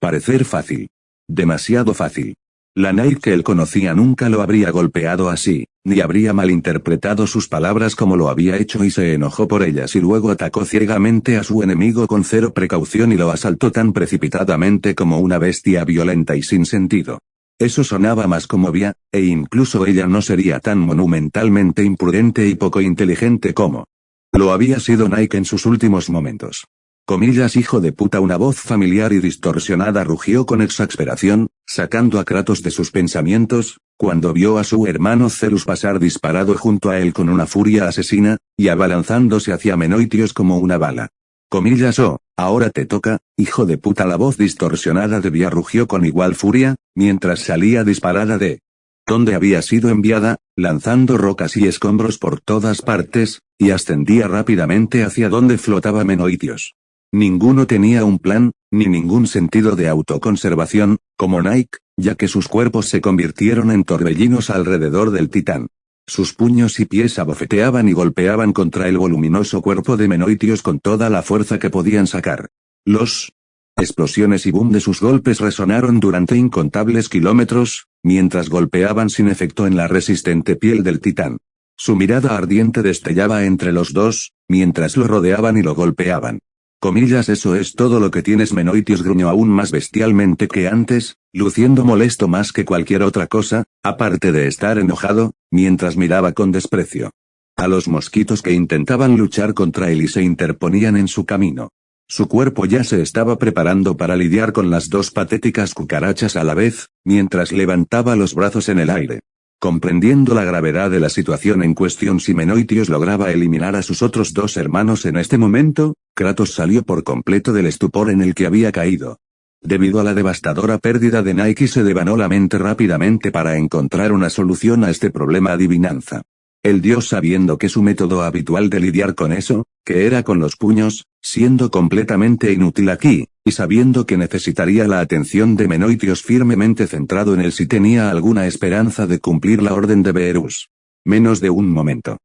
Parecer fácil. Demasiado fácil. La Nike que él conocía nunca lo habría golpeado así, ni habría malinterpretado sus palabras como lo había hecho y se enojó por ellas y luego atacó ciegamente a su enemigo con cero precaución y lo asaltó tan precipitadamente como una bestia violenta y sin sentido. Eso sonaba más como Via, e incluso ella no sería tan monumentalmente imprudente y poco inteligente como lo había sido Nike en sus últimos momentos. Comillas hijo de puta, una voz familiar y distorsionada rugió con exasperación, sacando a Kratos de sus pensamientos, cuando vio a su hermano Zeus pasar disparado junto a él con una furia asesina, y abalanzándose hacia Menoitios como una bala. Comillas ahora te toca, hijo de puta. La voz distorsionada de Via rugió con igual furia, mientras salía disparada de donde había sido enviada, lanzando rocas y escombros por todas partes, y ascendía rápidamente hacia donde flotaba Menoitios. Ninguno tenía un plan, ni ningún sentido de autoconservación, como Nike, ya que sus cuerpos se convirtieron en torbellinos alrededor del titán. Sus puños y pies abofeteaban y golpeaban contra el voluminoso cuerpo de Menoitios con toda la fuerza que podían sacar. Los explosiones y boom de sus golpes resonaron durante incontables kilómetros, mientras golpeaban sin efecto en la resistente piel del titán. Su mirada ardiente destellaba entre los dos, mientras lo rodeaban y lo golpeaban. Comillas, eso es todo lo que tienes. Menoitios gruñó aún más bestialmente que antes, luciendo molesto más que cualquier otra cosa, aparte de estar enojado, mientras miraba con desprecio a los mosquitos que intentaban luchar contra él y se interponían en su camino. Su cuerpo ya se estaba preparando para lidiar con las dos patéticas cucarachas a la vez, mientras levantaba los brazos en el aire. Comprendiendo la gravedad de la situación en cuestión, si Menoitios lograba eliminar a sus otros dos hermanos en este momento, Kratos salió por completo del estupor en el que había caído. Debido a la devastadora pérdida de Nike se devanó la mente rápidamente para encontrar una solución a este problema. Adivinanza. El dios, sabiendo que su método habitual de lidiar con eso, que era con los puños, siendo completamente inútil aquí, y sabiendo que necesitaría la atención de Menoitios firmemente centrado en él si tenía alguna esperanza de cumplir la orden de Beerus. Menos de un momento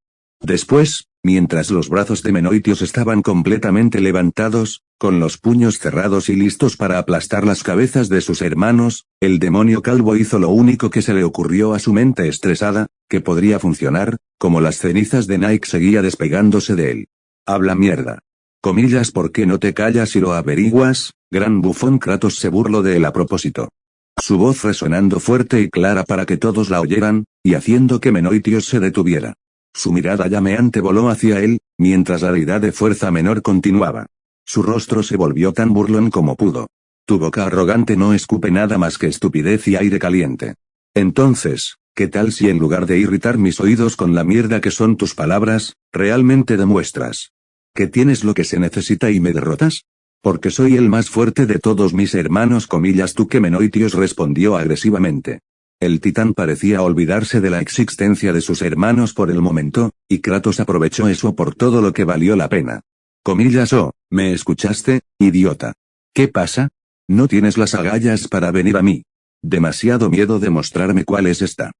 después, mientras los brazos de Menoitios estaban completamente levantados, con los puños cerrados y listos para aplastar las cabezas de sus hermanos, el demonio calvo hizo lo único que se le ocurrió a su mente estresada, que podría funcionar, como las cenizas de Nike seguía despegándose de él. Habla mierda. Comillas, ¿por qué no te callas y lo averiguas? Gran bufón. Kratos se burló de él a propósito. Su voz resonando fuerte y clara para que todos la oyeran, y haciendo que Menoitios se detuviera. Su mirada llameante voló hacia él, mientras la deidad de fuerza menor continuaba. Su rostro se volvió tan burlón como pudo. Tu boca arrogante no escupe nada más que estupidez y aire caliente. Entonces, ¿qué tal si en lugar de irritar mis oídos con la mierda que son tus palabras, realmente demuestras que tienes lo que se necesita y me derrotas? Porque soy el más fuerte de todos mis hermanos. Comillas, tú que Menoitios respondió agresivamente. El titán parecía olvidarse de la existencia de sus hermanos por el momento, y Kratos aprovechó eso por todo lo que valió la pena. Comillas, ¿me escuchaste, idiota? ¿Qué pasa? ¿No tienes las agallas para venir a mí? ¿Demasiado miedo de mostrarme cuál es esta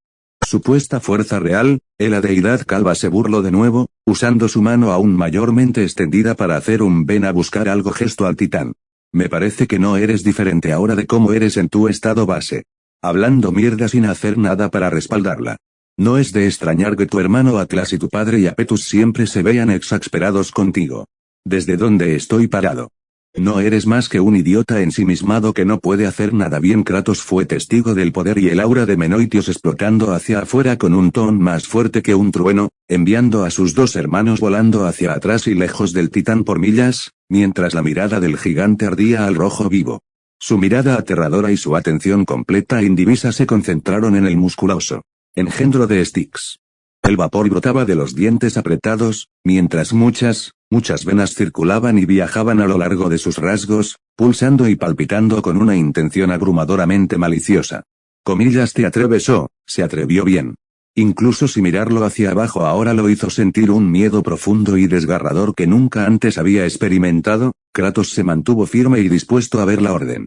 supuesta fuerza real? La deidad calva se burló de nuevo, usando su mano aún mayormente extendida para hacer un ven a buscar algo gesto al titán. Me parece que no eres diferente ahora de cómo eres en tu estado base. Hablando mierda sin hacer nada para respaldarla. No es de extrañar que tu hermano Atlas y tu padre Iapetus siempre se vean exasperados contigo. Desde donde estoy parado. No eres más que un idiota ensimismado que no puede hacer nada bien. Kratos fue testigo del poder y el aura de Menoitios explotando hacia afuera con un ton más fuerte que un trueno, enviando a sus dos hermanos volando hacia atrás y lejos del titán por millas, mientras la mirada del gigante ardía al rojo vivo. Su mirada aterradora y su atención completa e indivisa se concentraron en el musculoso engendro de Styx. El vapor brotaba de los dientes apretados, mientras muchas venas circulaban y viajaban a lo largo de sus rasgos, pulsando y palpitando con una intención abrumadoramente maliciosa. Comillas, ¿te atreves? Se atrevió bien. Incluso si mirarlo hacia abajo ahora lo hizo sentir un miedo profundo y desgarrador que nunca antes había experimentado. Kratos se mantuvo firme y dispuesto a ver la orden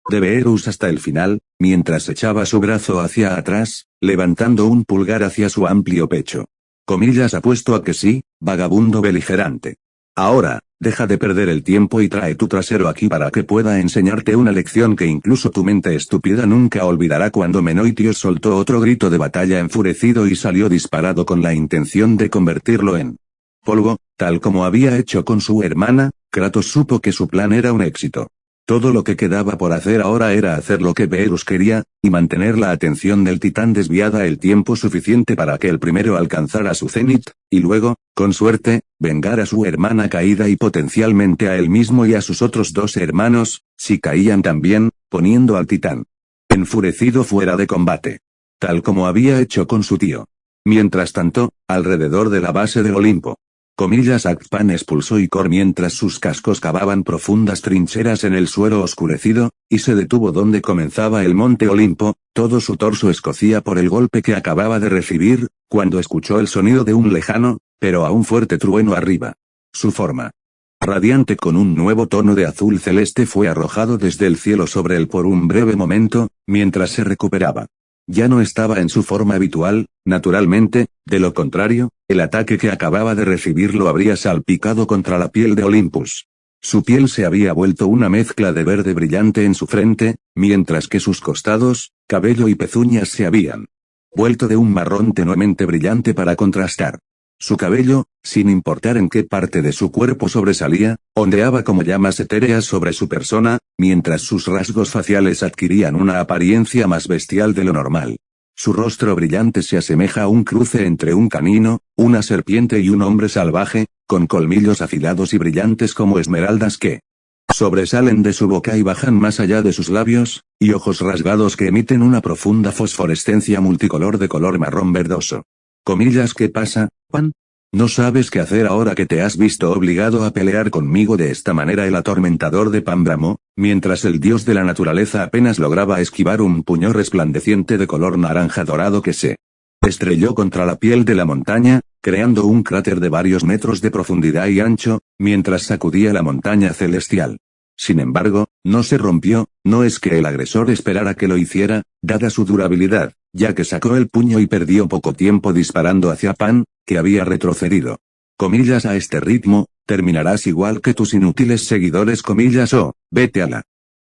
de Beerus hasta el final, mientras echaba su brazo hacia atrás, levantando un pulgar hacia su amplio pecho. Comillas, apuesto a que sí, vagabundo beligerante. Ahora, deja de perder el tiempo y trae tu trasero aquí para que pueda enseñarte una lección que incluso tu mente estúpida nunca olvidará. Cuando Menoitios soltó otro grito de batalla enfurecido y salió disparado con la intención de convertirlo en polvo, tal como había hecho con su hermana, Kratos supo que su plan era un éxito. Todo lo que quedaba por hacer ahora era hacer lo que Beerus quería, y mantener la atención del titán desviada el tiempo suficiente para que el primero alcanzara su cenit, y luego, con suerte, vengar a su hermana caída y potencialmente a él mismo y a sus otros dos hermanos, si caían también, poniendo al titán enfurecido fuera de combate. Tal como había hecho con su tío. Mientras tanto, alrededor de la base del Olimpo. Akpan expulsó Icor mientras sus cascos cavaban profundas trincheras en el suelo oscurecido, y se detuvo donde comenzaba el monte Olimpo. Todo su torso escocía por el golpe que acababa de recibir, cuando escuchó el sonido de un lejano, pero aún fuerte trueno arriba. Su forma radiante con un nuevo tono de azul celeste fue arrojado desde el cielo sobre él por un breve momento, mientras se recuperaba. Ya no estaba en su forma habitual, naturalmente, de lo contrario, el ataque que acababa de recibir lo habría salpicado contra la piel de Olympus. Su piel se había vuelto una mezcla de verde brillante en su frente, mientras que sus costados, cabello y pezuñas se habían vuelto de un marrón tenuemente brillante para contrastar. Su cabello, sin importar en qué parte de su cuerpo sobresalía, ondeaba como llamas etéreas sobre su persona, mientras sus rasgos faciales adquirían una apariencia más bestial de lo normal. Su rostro brillante se asemeja a un cruce entre un canino, una serpiente y un hombre salvaje, con colmillos afilados y brillantes como esmeraldas que sobresalen de su boca y bajan más allá de sus labios, y ojos rasgados que emiten una profunda fosforescencia multicolor de color marrón verdoso. ¿Qué pasa, Pan? ¿No sabes qué hacer ahora que te has visto obligado a pelear conmigo de esta manera? El atormentador de Pan bramó, mientras el dios de la naturaleza apenas lograba esquivar un puño resplandeciente de color naranja dorado que se estrelló contra la piel de la montaña, creando un cráter de varios metros de profundidad y ancho, mientras sacudía la montaña celestial. Sin embargo, no se rompió. No es que el agresor esperara que lo hiciera, dada su durabilidad, ya que sacó el puño y perdió poco tiempo disparando hacia Pan, que había retrocedido. A este ritmo, terminarás igual que tus inútiles seguidores. Vete a la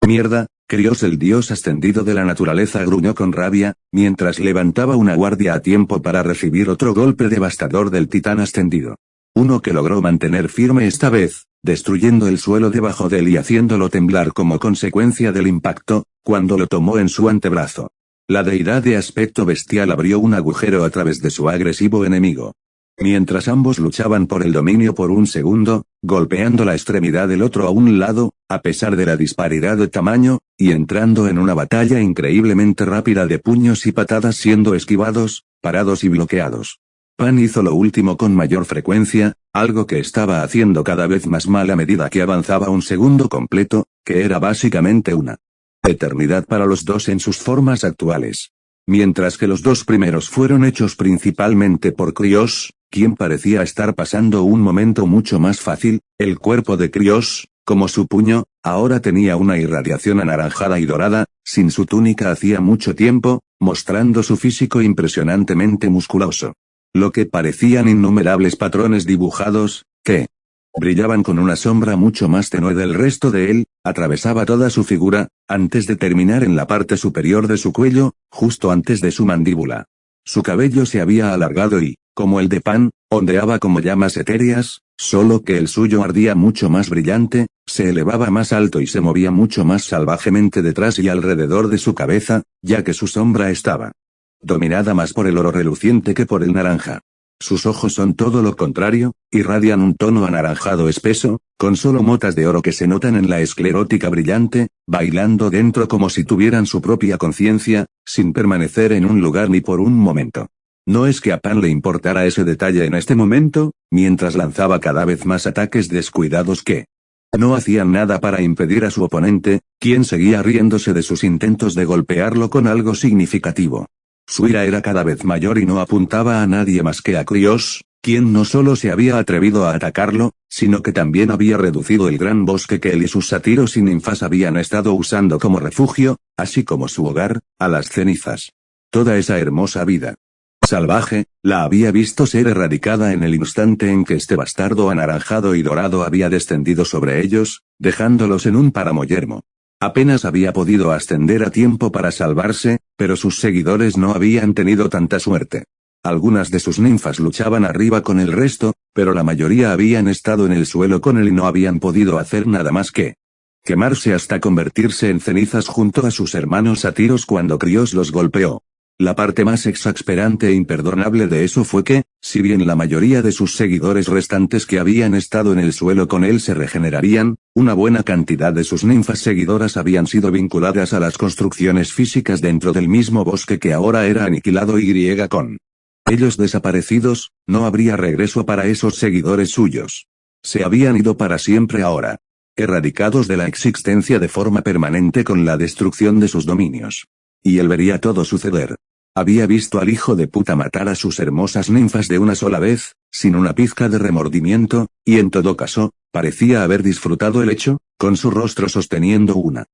mierda. Crios, el dios ascendido de la naturaleza, gruñó con rabia, mientras levantaba una guardia a tiempo para recibir otro golpe devastador del titán ascendido. Uno que logró mantener firme esta vez, destruyendo el suelo debajo de él y haciéndolo temblar como consecuencia del impacto, cuando lo tomó en su antebrazo. La deidad de aspecto bestial abrió un agujero a través de su agresivo enemigo. Mientras ambos luchaban por el dominio por un segundo, golpeando la extremidad del otro a un lado, a pesar de la disparidad de tamaño, y entrando en una batalla increíblemente rápida de puños y patadas siendo esquivados, parados y bloqueados. Pan hizo lo último con mayor frecuencia, algo que estaba haciendo cada vez más mal a medida que avanzaba un segundo completo, que era básicamente una eternidad para los dos en sus formas actuales. Mientras que los dos primeros fueron hechos principalmente por Crios, quien parecía estar pasando un momento mucho más fácil, el cuerpo de Crios, como su puño, ahora tenía una irradiación anaranjada y dorada, sin su túnica hacía mucho tiempo, mostrando su físico impresionantemente musculoso. Lo que parecían innumerables patrones dibujados, que brillaban con una sombra mucho más tenue del resto de él, atravesaba toda su figura, antes de terminar en la parte superior de su cuello, justo antes de su mandíbula. Su cabello se había alargado y, como el de Pan, ondeaba como llamas etéreas, solo que el suyo ardía mucho más brillante, se elevaba más alto y se movía mucho más salvajemente detrás y alrededor de su cabeza, ya que su sombra estaba dominada más por el oro reluciente que por el naranja. Sus ojos son todo lo contrario, irradian un tono anaranjado espeso, con solo motas de oro que se notan en la esclerótica brillante, bailando dentro como si tuvieran su propia conciencia, sin permanecer en un lugar ni por un momento. No es que a Pan le importara ese detalle en este momento, mientras lanzaba cada vez más ataques descuidados que no hacían nada para impedir a su oponente, quien seguía riéndose de sus intentos de golpearlo con algo significativo. Su ira era cada vez mayor y no apuntaba a nadie más que a Krios, quien no solo se había atrevido a atacarlo, sino que también había reducido el gran bosque que él y sus sátiros y ninfas habían estado usando como refugio, así como su hogar, a las cenizas. Toda esa hermosa vida salvaje, la había visto ser erradicada en el instante en que este bastardo anaranjado y dorado había descendido sobre ellos, dejándolos en un páramo yermo. Apenas había podido ascender a tiempo para salvarse, pero sus seguidores no habían tenido tanta suerte. Algunas de sus ninfas luchaban arriba con el resto, pero la mayoría habían estado en el suelo con él y no habían podido hacer nada más que quemarse hasta convertirse en cenizas junto a sus hermanos sátiros cuando Krios los golpeó. La parte más exasperante e imperdonable de eso fue que, si bien la mayoría de sus seguidores restantes que habían estado en el suelo con él se regenerarían, una buena cantidad de sus ninfas seguidoras habían sido vinculadas a las construcciones físicas dentro del mismo bosque que ahora era aniquilado y con ellos desaparecidos, no habría regreso para esos seguidores suyos. Se habían ido para siempre ahora. Erradicados de la existencia de forma permanente con la destrucción de sus dominios. Y él vería todo suceder. Había visto al hijo de puta matar a sus hermosas ninfas de una sola vez, sin una pizca de remordimiento, y en todo caso, parecía haber disfrutado el hecho, con su rostro sosteniendo una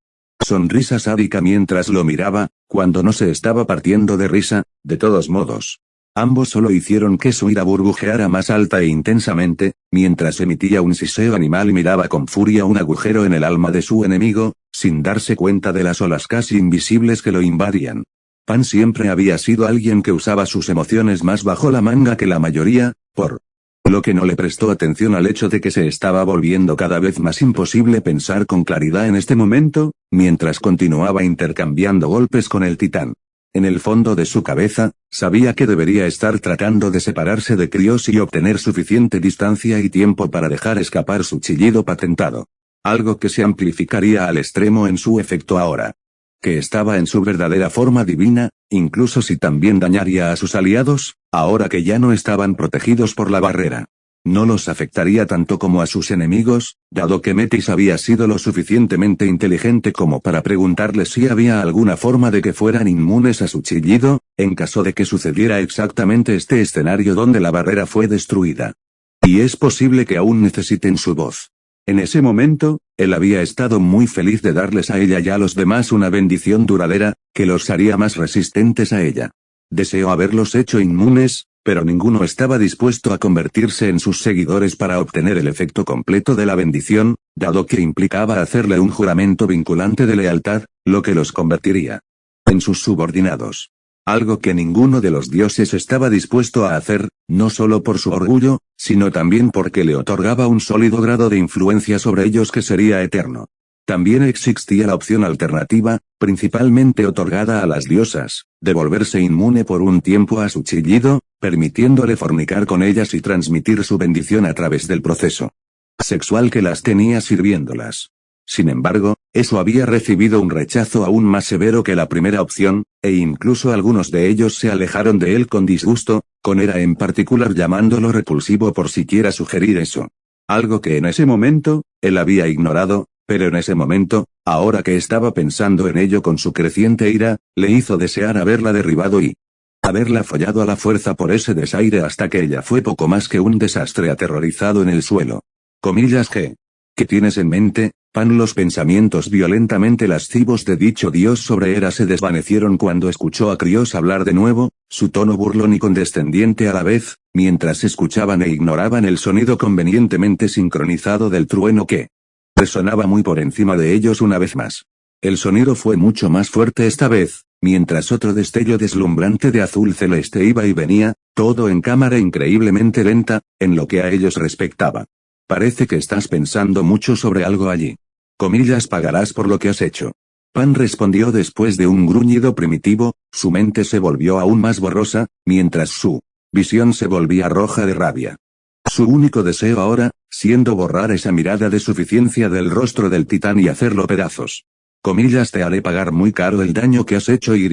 sonrisa sádica mientras lo miraba, cuando no se estaba partiendo de risa, de todos modos. Ambos solo hicieron que su ira burbujeara más alta e intensamente, mientras emitía un siseo animal y miraba con furia un agujero en el alma de su enemigo, sin darse cuenta de las olas casi invisibles que lo invadían. Pan siempre había sido alguien que usaba sus emociones más bajo la manga que la mayoría, por lo que no le prestó atención al hecho de que se estaba volviendo cada vez más imposible pensar con claridad en este momento, mientras continuaba intercambiando golpes con el titán. En el fondo de su cabeza, sabía que debería estar tratando de separarse de Krios y obtener suficiente distancia y tiempo para dejar escapar su chillido patentado. Algo que se amplificaría al extremo en su efecto ahora. Que estaba en su verdadera forma divina, incluso si también dañaría a sus aliados, ahora que ya no estaban protegidos por la barrera. No los afectaría tanto como a sus enemigos, dado que Metis había sido lo suficientemente inteligente como para preguntarles si había alguna forma de que fueran inmunes a su chillido, en caso de que sucediera exactamente este escenario donde la barrera fue destruida. Y es posible que aún necesiten su voz. En ese momento, él había estado muy feliz de darles a ella y a los demás una bendición duradera, que los haría más resistentes a ella. Deseó haberlos hecho inmunes, pero ninguno estaba dispuesto a convertirse en sus seguidores para obtener el efecto completo de la bendición, dado que implicaba hacerle un juramento vinculante de lealtad, lo que los convertiría en sus subordinados. Algo que ninguno de los dioses estaba dispuesto a hacer, no solo por su orgullo, sino también porque le otorgaba un sólido grado de influencia sobre ellos que sería eterno. También existía la opción alternativa, principalmente otorgada a las diosas, de volverse inmune por un tiempo a su chillido, permitiéndole fornicar con ellas y transmitir su bendición a través del proceso sexual que las tenía sirviéndolas. Sin embargo, eso había recibido un rechazo aún más severo que la primera opción, e incluso algunos de ellos se alejaron de él con disgusto, con Hera en particular llamándolo repulsivo por siquiera sugerir eso. Algo que en ese momento, él había ignorado, pero en ese momento, ahora que estaba pensando en ello con su creciente ira, le hizo desear haberla derribado y haberla follado a la fuerza por ese desaire hasta que ella fue poco más que un desastre aterrorizado en el suelo. Comillas G. ¿Qué tienes en mente, Pan? Los pensamientos violentamente lascivos de dicho dios sobre Hera se desvanecieron cuando escuchó a Krios hablar de nuevo, su tono burlón y condescendiente a la vez, mientras escuchaban e ignoraban el sonido convenientemente sincronizado del trueno que resonaba muy por encima de ellos una vez más. El sonido fue mucho más fuerte esta vez, mientras otro destello deslumbrante de azul celeste iba y venía, todo en cámara increíblemente lenta, en lo que a ellos respectaba. Parece que estás pensando mucho sobre algo allí. Comillas, pagarás por lo que has hecho. Pan respondió después de un gruñido primitivo, su mente se volvió aún más borrosa, mientras su visión se volvía roja de rabia. Su único deseo ahora, siendo borrar esa mirada de suficiencia del rostro del titán y hacerlo pedazos. Comillas, te haré pagar muy caro el daño que has hecho y.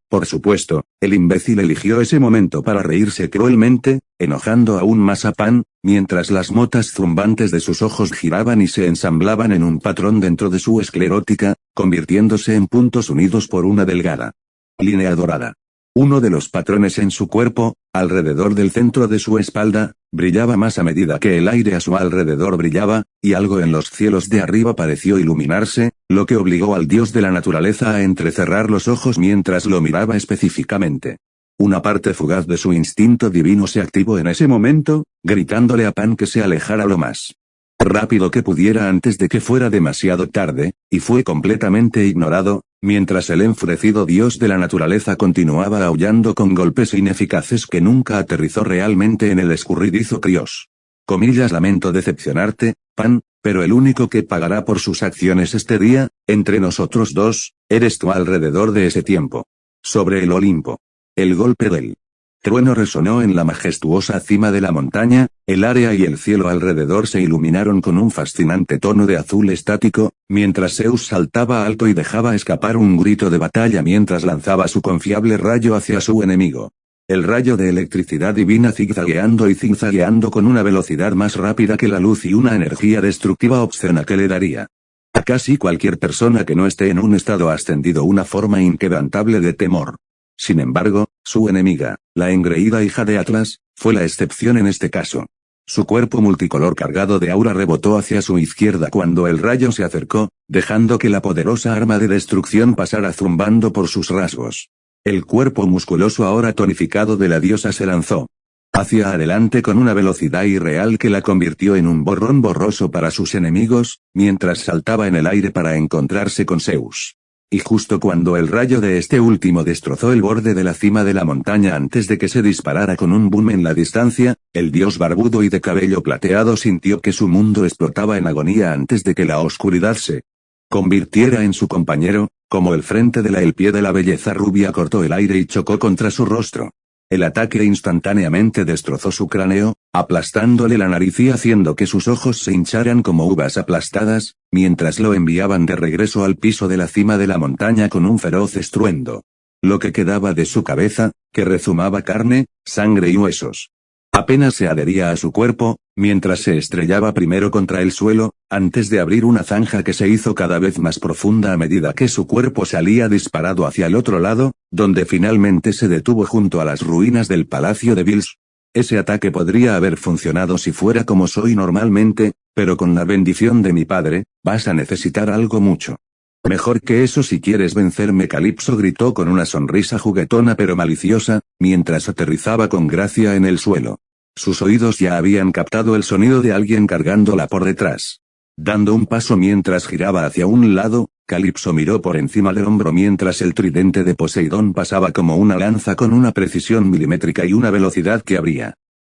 Por supuesto, el imbécil eligió ese momento para reírse cruelmente, enojando aún más a Pan, mientras las motas zumbantes de sus ojos giraban y se ensamblaban en un patrón dentro de su esclerótica, convirtiéndose en puntos unidos por una delgada línea dorada. Uno de los patrones en su cuerpo, alrededor del centro de su espalda, brillaba más a medida que el aire a su alrededor brillaba, y algo en los cielos de arriba pareció iluminarse, lo que obligó al dios de la naturaleza a entrecerrar los ojos mientras lo miraba específicamente. Una parte fugaz de su instinto divino se activó en ese momento, gritándole a Pan que se alejara lo más rápido que pudiera antes de que fuera demasiado tarde, y fue completamente ignorado, mientras el enfurecido dios de la naturaleza continuaba aullando con golpes ineficaces que nunca aterrizó realmente en el escurridizo Crios. Lamento decepcionarte, Pan, pero el único que pagará por sus acciones este día, entre nosotros dos, eres tú alrededor de ese tiempo. Sobre el Olimpo. El golpe del trueno resonó en la majestuosa cima de la montaña, el área y el cielo alrededor se iluminaron con un fascinante tono de azul estático, mientras Zeus saltaba alto y dejaba escapar un grito de batalla mientras lanzaba su confiable rayo hacia su enemigo. El rayo de electricidad divina zigzagueando con una velocidad más rápida que la luz y una energía destructiva obscena que le daría a casi cualquier persona que no esté en un estado ascendido una forma inquebrantable de temor. Sin embargo, su enemiga, la engreída hija de Atlas, fue la excepción en este caso. Su cuerpo multicolor cargado de aura rebotó hacia su izquierda cuando el rayo se acercó, dejando que la poderosa arma de destrucción pasara zumbando por sus rasgos. El cuerpo musculoso ahora tonificado de la diosa se lanzó hacia adelante con una velocidad irreal que la convirtió en un borrón borroso para sus enemigos, mientras saltaba en el aire para encontrarse con Zeus. Y justo cuando el rayo de este último destrozó el borde de la cima de la montaña antes de que se disparara con un boom en la distancia, el dios barbudo y de cabello plateado sintió que su mundo explotaba en agonía antes de que la oscuridad se convirtiera en su compañero, como el frente el pie de la belleza rubia cortó el aire y chocó contra su rostro. El ataque instantáneamente destrozó su cráneo, aplastándole la nariz y haciendo que sus ojos se hincharan como uvas aplastadas, mientras lo enviaban de regreso al piso de la cima de la montaña con un feroz estruendo. Lo que quedaba de su cabeza, que rezumaba carne, sangre y huesos, apenas se adhería a su cuerpo, mientras se estrellaba primero contra el suelo, antes de abrir una zanja que se hizo cada vez más profunda a medida que su cuerpo salía disparado hacia el otro lado, donde finalmente se detuvo junto a las ruinas del palacio de Vils. Ese ataque podría haber funcionado si fuera como soy normalmente, pero con la bendición de mi padre, vas a necesitar algo mucho mejor que eso si quieres vencerme. Calipso gritó con una sonrisa juguetona pero maliciosa, mientras aterrizaba con gracia en el suelo. Sus oídos ya habían captado el sonido de alguien cargándola por detrás. Dando un paso mientras giraba hacia un lado, Calipso miró por encima del hombro mientras el tridente de Poseidón pasaba como una lanza con una precisión milimétrica y una velocidad que habría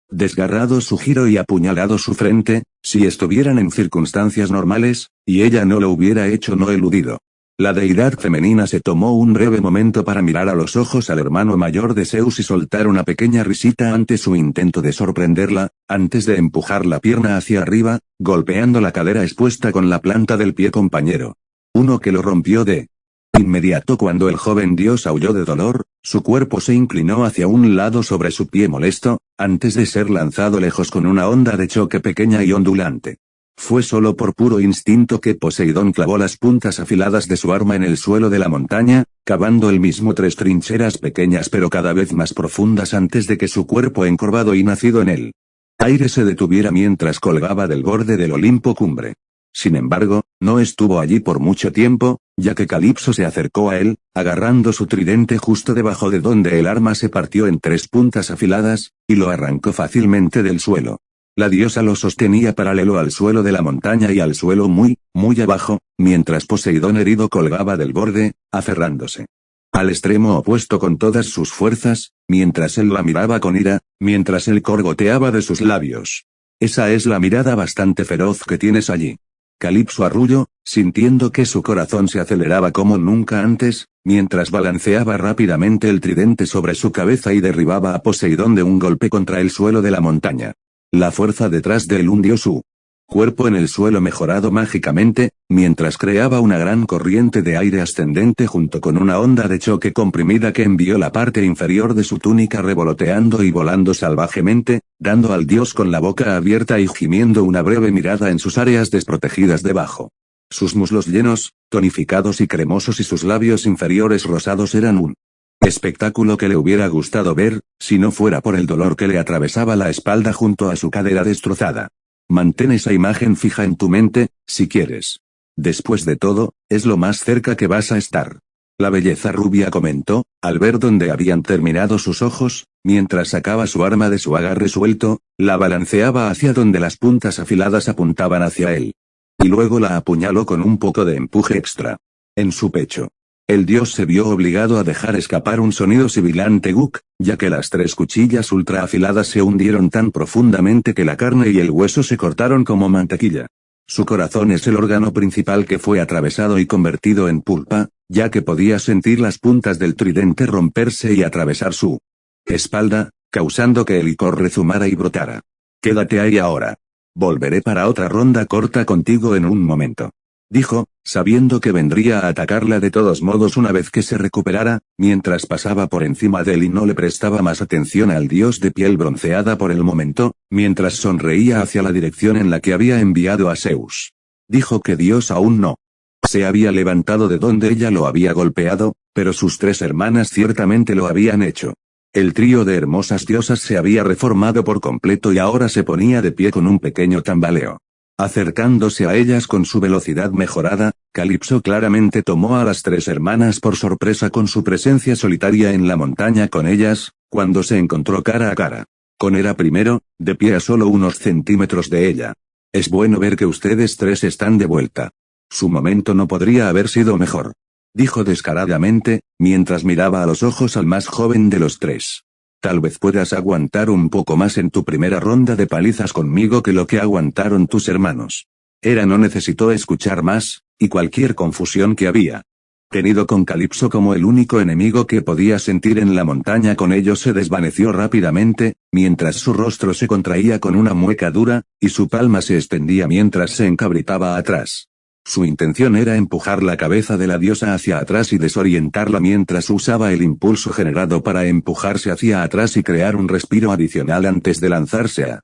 desgarrado su giro y apuñalado su frente, si estuvieran en circunstancias normales, y ella no lo hubiera hecho no eludido. La deidad femenina se tomó un breve momento para mirar a los ojos al hermano mayor de Zeus y soltar una pequeña risita ante su intento de sorprenderla, antes de empujar la pierna hacia arriba, golpeando la cadera expuesta con la planta del pie compañero. Uno que lo rompió de inmediato cuando el joven dios aulló de dolor, su cuerpo se inclinó hacia un lado sobre su pie molesto, antes de ser lanzado lejos con una onda de choque pequeña y ondulante. Fue solo por puro instinto que Poseidón clavó las puntas afiladas de su arma en el suelo de la montaña, cavando él mismo 3 trincheras pequeñas pero cada vez más profundas antes de que su cuerpo encorvado y nacido en el aire se detuviera mientras colgaba del borde del Olimpo cumbre. Sin embargo, no estuvo allí por mucho tiempo, ya que Calipso se acercó a él, agarrando su tridente justo debajo de donde el arma se partió en 3 puntas afiladas, y lo arrancó fácilmente del suelo. La diosa lo sostenía paralelo al suelo de la montaña y al suelo muy, muy abajo, mientras Poseidón herido colgaba del borde, aferrándose al extremo opuesto con todas sus fuerzas, mientras él la miraba con ira, mientras él gorgoteaba de sus labios. Esa es la mirada bastante feroz que tienes allí. Calipso arrulló, sintiendo que su corazón se aceleraba como nunca antes, mientras balanceaba rápidamente el tridente sobre su cabeza y derribaba a Poseidón de un golpe contra el suelo de la montaña. La fuerza detrás de él hundió su cuerpo en el suelo mejorado mágicamente, mientras creaba una gran corriente de aire ascendente junto con una onda de choque comprimida que envió la parte inferior de su túnica revoloteando y volando salvajemente, dando al dios con la boca abierta y gimiendo una breve mirada en sus áreas desprotegidas debajo. Sus muslos llenos, tonificados y cremosos y sus labios inferiores rosados eran un Espectáculo que le hubiera gustado ver, si no fuera por el dolor que le atravesaba la espalda junto a su cadera destrozada. Mantén esa imagen fija en tu mente, si quieres. Después de todo, es lo más cerca que vas a estar. La belleza rubia comentó, al ver dónde habían terminado sus ojos, mientras sacaba su arma de su agarre suelto, la balanceaba hacia donde las puntas afiladas apuntaban hacia él. Y luego la apuñaló con un poco de empuje extra. En su pecho. El dios se vio obligado a dejar escapar un sonido sibilante guk, ya que las 3 cuchillas ultra afiladas se hundieron tan profundamente que la carne y el hueso se cortaron como mantequilla. Su corazón es el órgano principal que fue atravesado y convertido en pulpa, ya que podía sentir las puntas del tridente romperse y atravesar su espalda, causando que el licor rezumara y brotara. Quédate ahí ahora. Volveré para otra ronda corta contigo en un momento. Dijo, sabiendo que vendría a atacarla de todos modos una vez que se recuperara, mientras pasaba por encima de él y no le prestaba más atención al dios de piel bronceada por el momento, mientras sonreía hacia la dirección en la que había enviado a Zeus. Dijo que Dios aún no se había levantado de donde ella lo había golpeado, pero sus 3 hermanas ciertamente lo habían hecho. El trío de hermosas diosas se había reformado por completo y ahora se ponía de pie con un pequeño tambaleo. Acercándose a ellas con su velocidad mejorada, Calipso claramente tomó a las 3 hermanas por sorpresa con su presencia solitaria en la montaña con ellas, cuando se encontró cara a cara. Con Hera primero, de pie a solo unos centímetros de ella. Es bueno ver que ustedes 3 están de vuelta. Su momento no podría haber sido mejor. Dijo descaradamente, mientras miraba a los ojos al más joven de los 3. Tal vez puedas aguantar un poco más en tu primera ronda de palizas conmigo que lo que aguantaron tus hermanos. Hera no necesitó escuchar más, y cualquier confusión que había tenido con Calipso como el único enemigo que podía sentir en la montaña con ellos se desvaneció rápidamente, mientras su rostro se contraía con una mueca dura, y su palma se extendía mientras se encabritaba atrás. Su intención era empujar la cabeza de la diosa hacia atrás y desorientarla mientras usaba el impulso generado para empujarse hacia atrás y crear un respiro adicional antes de lanzarse a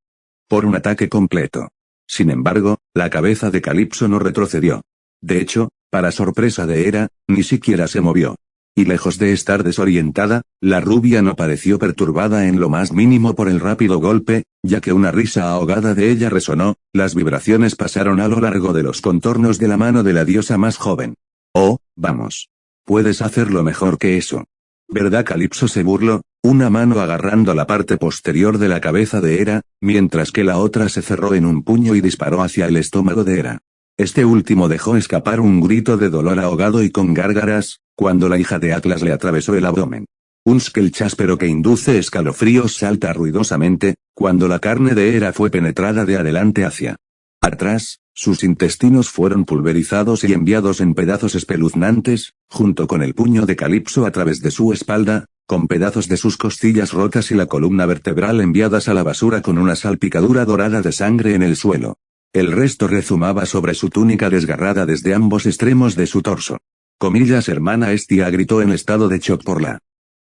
por un ataque completo. Sin embargo, la cabeza de Calipso no retrocedió. De hecho, para sorpresa de Hera, ni siquiera se movió. Y lejos de estar desorientada, la rubia no pareció perturbada en lo más mínimo por el rápido golpe, ya que una risa ahogada de ella resonó, las vibraciones pasaron a lo largo de los contornos de la mano de la diosa más joven. Oh, vamos. Puedes hacerlo mejor que eso. ¿Verdad? Calipso se burló, una mano agarrando la parte posterior de la cabeza de Hera, mientras que la otra se cerró en un puño y disparó hacia el estómago de Hera. Este último dejó escapar un grito de dolor ahogado y con gárgaras, cuando la hija de Atlas le atravesó el abdomen. Un cháspero que induce escalofríos salta ruidosamente, cuando la carne de Hera fue penetrada de adelante hacia atrás, sus intestinos fueron pulverizados y enviados en pedazos espeluznantes, junto con el puño de Calipso a través de su espalda, con pedazos de sus costillas rotas y la columna vertebral enviadas a la basura con una salpicadura dorada de sangre en el suelo. El resto rezumaba sobre su túnica desgarrada desde ambos extremos de su torso. Comillas hermana Estia gritó en estado de shock por la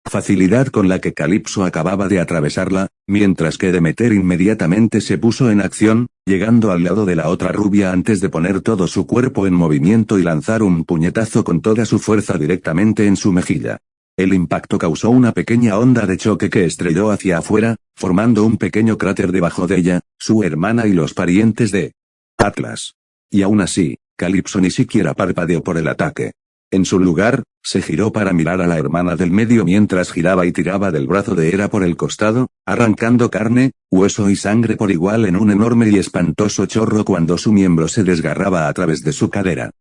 facilidad con la que Calipso acababa de atravesarla, mientras que Demeter inmediatamente se puso en acción, llegando al lado de la otra rubia antes de poner todo su cuerpo en movimiento y lanzar un puñetazo con toda su fuerza directamente en su mejilla. El impacto causó una pequeña onda de choque que estrelló hacia afuera, formando un pequeño cráter debajo de ella, su hermana y los parientes de Atlas. Y aún así, Calipso ni siquiera parpadeó por el ataque. En su lugar, se giró para mirar a la hermana del medio mientras giraba y tiraba del brazo de Hera por el costado, arrancando carne, hueso y sangre por igual en un enorme y espantoso chorro cuando su miembro se desgarraba a través de su cadera.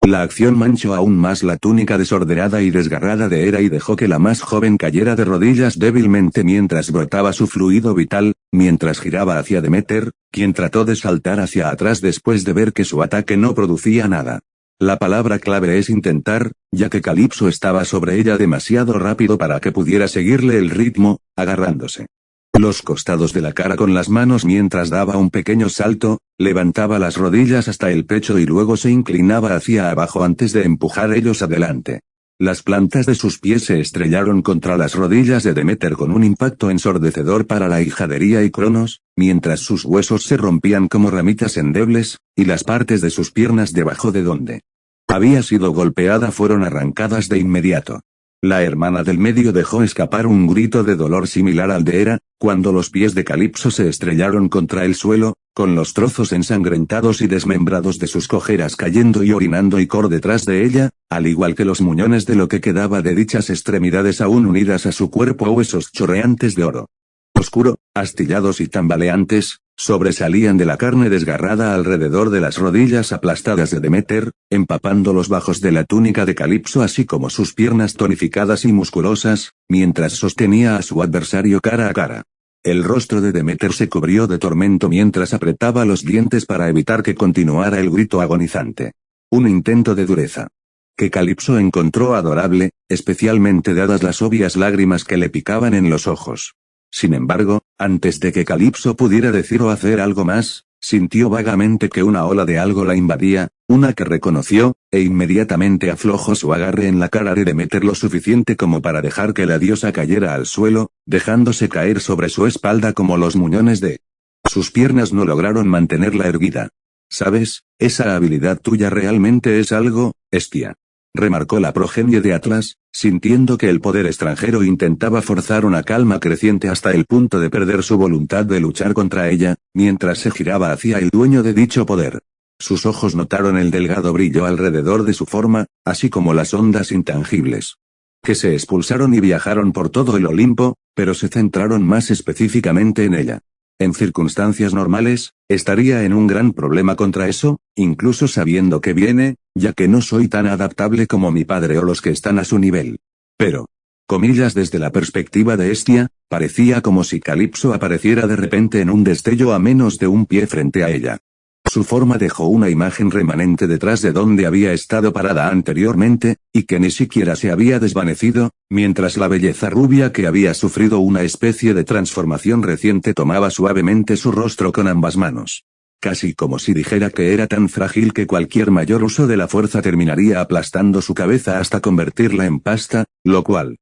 La acción manchó aún más la túnica desordenada y desgarrada de Hera y dejó que la más joven cayera de rodillas débilmente mientras brotaba su fluido vital, mientras giraba hacia Demeter, quien trató de saltar hacia atrás después de ver que su ataque no producía nada. La palabra clave es intentar, ya que Calipso estaba sobre ella demasiado rápido para que pudiera seguirle el ritmo, agarrándose los costados de la cara con las manos mientras daba un pequeño salto, levantaba las rodillas hasta el pecho y luego se inclinaba hacia abajo antes de empujar ellos adelante. Las plantas de sus pies se estrellaron contra las rodillas de Demeter con un impacto ensordecedor para la hija de Ría y Cronos, mientras sus huesos se rompían como ramitas endebles, y las partes de sus piernas debajo de donde había sido golpeada fueron arrancadas de inmediato. La hermana del medio dejó escapar un grito de dolor similar al de Hera, cuando los pies de Calipso se estrellaron contra el suelo, con los trozos ensangrentados y desmembrados de sus cojeras cayendo y orinando icor detrás de ella, al igual que los muñones de lo que quedaba de dichas extremidades aún unidas a su cuerpo a huesos chorreantes de oro. Oscuro, astillados y tambaleantes, sobresalían de la carne desgarrada alrededor de las rodillas aplastadas de Deméter, empapando los bajos de la túnica de Calipso así como sus piernas tonificadas y musculosas, mientras sostenía a su adversario cara a cara. El rostro de Deméter se cubrió de tormento mientras apretaba los dientes para evitar que continuara el grito agonizante. Un intento de dureza que Calipso encontró adorable, especialmente dadas las obvias lágrimas que le picaban en los ojos. Sin embargo, antes de que Calipso pudiera decir o hacer algo más, sintió vagamente que una ola de algo la invadía, una que reconoció, e inmediatamente aflojó su agarre en la cara de Deméter lo suficiente como para dejar que la diosa cayera al suelo, dejándose caer sobre su espalda como los muñones de sus piernas no lograron mantenerla erguida. ¿Sabes? Esa habilidad tuya realmente es algo, Hestia. Remarcó la progenie de Atlas, sintiendo que el poder extranjero intentaba forzar una calma creciente hasta el punto de perder su voluntad de luchar contra ella, mientras se giraba hacia el dueño de dicho poder. Sus ojos notaron el delgado brillo alrededor de su forma, así como las ondas intangibles que se expulsaron y viajaron por todo el Olimpo, pero se centraron más específicamente en ella. En circunstancias normales, estaría en un gran problema contra eso, incluso sabiendo que viene, ya que no soy tan adaptable como mi padre o los que están a su nivel. Pero, comillas desde la perspectiva de Hestia, parecía como si Calipso apareciera de repente en un destello a menos de un pie frente a ella. Su forma dejó una imagen remanente detrás de donde había estado parada anteriormente, y que ni siquiera se había desvanecido, mientras la belleza rubia que había sufrido una especie de transformación reciente tomaba suavemente su rostro con ambas manos. Casi como si dijera que era tan frágil que cualquier mayor uso de la fuerza terminaría aplastando su cabeza hasta convertirla en pasta, lo cual,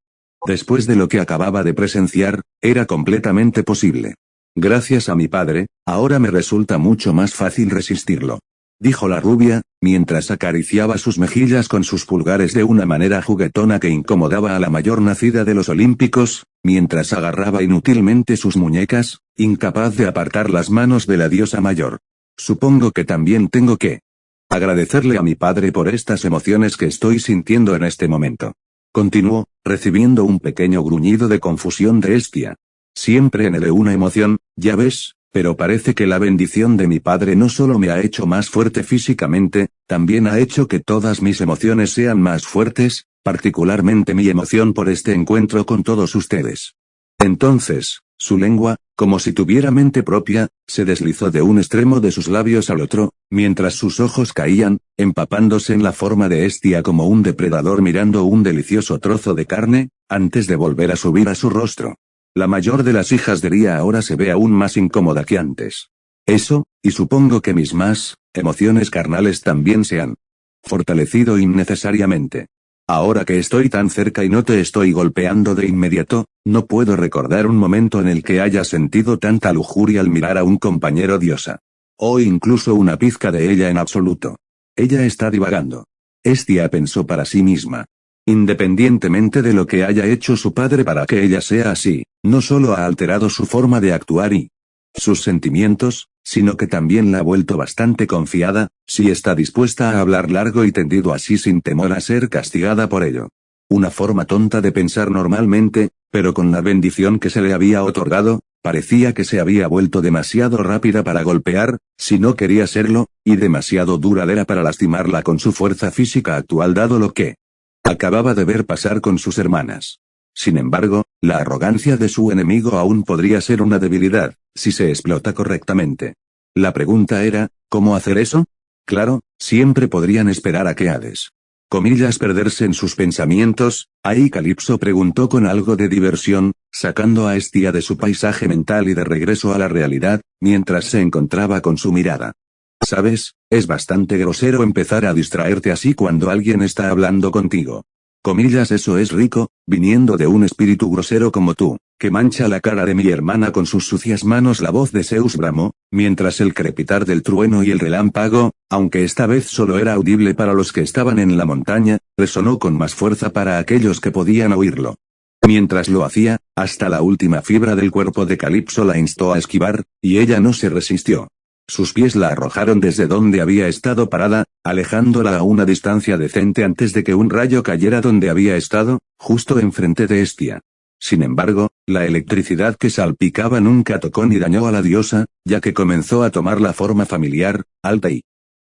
después de lo que acababa de presenciar, era completamente posible. Gracias a mi padre, ahora me resulta mucho más fácil resistirlo. Dijo la rubia, mientras acariciaba sus mejillas con sus pulgares de una manera juguetona que incomodaba a la mayor nacida de los olímpicos, mientras agarraba inútilmente sus muñecas, incapaz de apartar las manos de la diosa mayor. Supongo que también tengo que agradecerle a mi padre por estas emociones que estoy sintiendo en este momento. Continuó, recibiendo un pequeño gruñido de confusión de Hestia. Siempre anhelé una emoción, ya ves, pero parece que la bendición de mi padre no solo me ha hecho más fuerte físicamente, también ha hecho que todas mis emociones sean más fuertes, particularmente mi emoción por este encuentro con todos ustedes. Entonces, su lengua, como si tuviera mente propia, se deslizó de un extremo de sus labios al otro, mientras sus ojos caían, empapándose en la forma de Hestia como un depredador mirando un delicioso trozo de carne, antes de volver a subir a su rostro. La mayor de las hijas de Ría ahora se ve aún más incómoda que antes. Eso, y supongo que mis emociones carnales también se han fortalecido innecesariamente. Ahora que estoy tan cerca y no te estoy golpeando de inmediato, no puedo recordar un momento en el que haya sentido tanta lujuria al mirar a un compañero diosa. O incluso una pizca de ella en absoluto. Ella está divagando. Hestia pensó para sí misma. Independientemente de lo que haya hecho su padre para que ella sea así, no solo ha alterado su forma de actuar y sus sentimientos, sino que también la ha vuelto bastante confiada, si está dispuesta a hablar largo y tendido así sin temor a ser castigada por ello. Una forma tonta de pensar normalmente, pero con la bendición que se le había otorgado, parecía que se había vuelto demasiado rápida para golpear, si no quería serlo, y demasiado duradera para lastimarla con su fuerza física actual dado lo que acababa de ver pasar con sus hermanas. Sin embargo, la arrogancia de su enemigo aún podría ser una debilidad, si se explota correctamente. La pregunta era, ¿cómo hacer eso? Claro, siempre podrían esperar a que Hades, comillas, perderse en sus pensamientos. Ahí Calipso preguntó con algo de diversión, sacando a Hestia de su paisaje mental y de regreso a la realidad, mientras se encontraba con su mirada. ¿Sabes? Es bastante grosero empezar a distraerte así cuando alguien está hablando contigo. Comillas, eso es rico, viniendo de un espíritu grosero como tú, que mancha la cara de mi hermana con sus sucias manos. La voz de Zeus bramó, mientras el crepitar del trueno y el relámpago, aunque esta vez solo era audible para los que estaban en la montaña, resonó con más fuerza para aquellos que podían oírlo. Mientras lo hacía, hasta la última fibra del cuerpo de Calipso la instó a esquivar, y ella no se resistió. Sus pies la arrojaron desde donde había estado parada, alejándola a una distancia decente antes de que un rayo cayera donde había estado, justo enfrente de Hestia. Sin embargo, la electricidad que salpicaba nunca tocó ni dañó a la diosa, ya que comenzó a tomar la forma familiar, alta y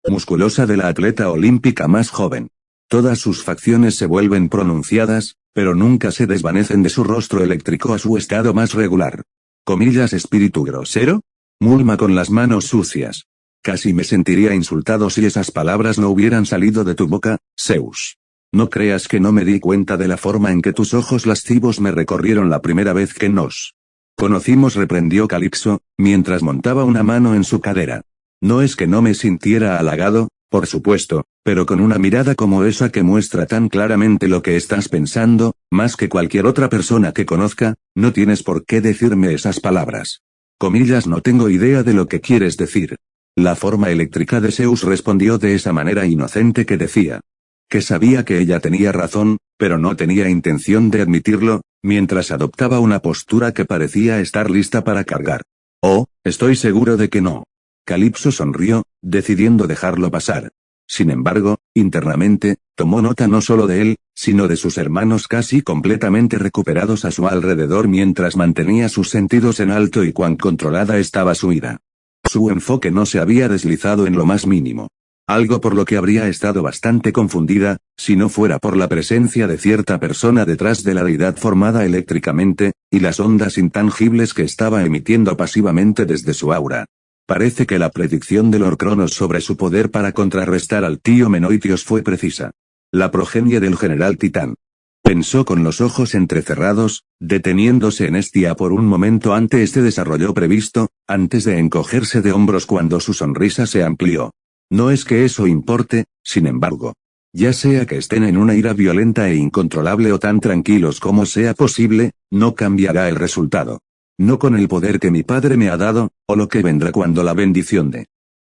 musculosa de la atleta olímpica más joven. Todas sus facciones se vuelven pronunciadas, pero nunca se desvanecen de su rostro eléctrico a su estado más regular. ¿Comillas espíritu grosero? Mulma con las manos sucias. Casi me sentiría insultado si esas palabras no hubieran salido de tu boca, Zeus. No creas que no me di cuenta de la forma en que tus ojos lascivos me recorrieron la primera vez que nos conocimos, reprendió Calipso, mientras montaba una mano en su cadera. No es que no me sintiera halagado, por supuesto, pero con una mirada como esa que muestra tan claramente lo que estás pensando, más que cualquier otra persona que conozca, no tienes por qué decirme esas palabras. Comillas, no tengo idea de lo que quieres decir. La forma eléctrica de Zeus respondió de esa manera inocente que decía que sabía que ella tenía razón, pero no tenía intención de admitirlo, mientras adoptaba una postura que parecía estar lista para cargar. Oh, estoy seguro de que no. Calipso sonrió, decidiendo dejarlo pasar. Sin embargo, internamente, tomó nota no solo de él, sino de sus hermanos casi completamente recuperados a su alrededor mientras mantenía sus sentidos en alto y cuán controlada estaba su ira. Su enfoque no se había deslizado en lo más mínimo. Algo por lo que habría estado bastante confundida, si no fuera por la presencia de cierta persona detrás de la deidad formada eléctricamente, y las ondas intangibles que estaba emitiendo pasivamente desde su aura. Parece que la predicción de Lord Cronos sobre su poder para contrarrestar al tío Menoitios fue precisa. La progenie del general Titán. Pensó con los ojos entrecerrados, deteniéndose en Hestia por un momento ante este desarrollo previsto, antes de encogerse de hombros cuando su sonrisa se amplió. No es que eso importe, sin embargo. Ya sea que estén en una ira violenta e incontrolable o tan tranquilos como sea posible, no cambiará el resultado. No con el poder que mi padre me ha dado, o lo que vendrá cuando la bendición de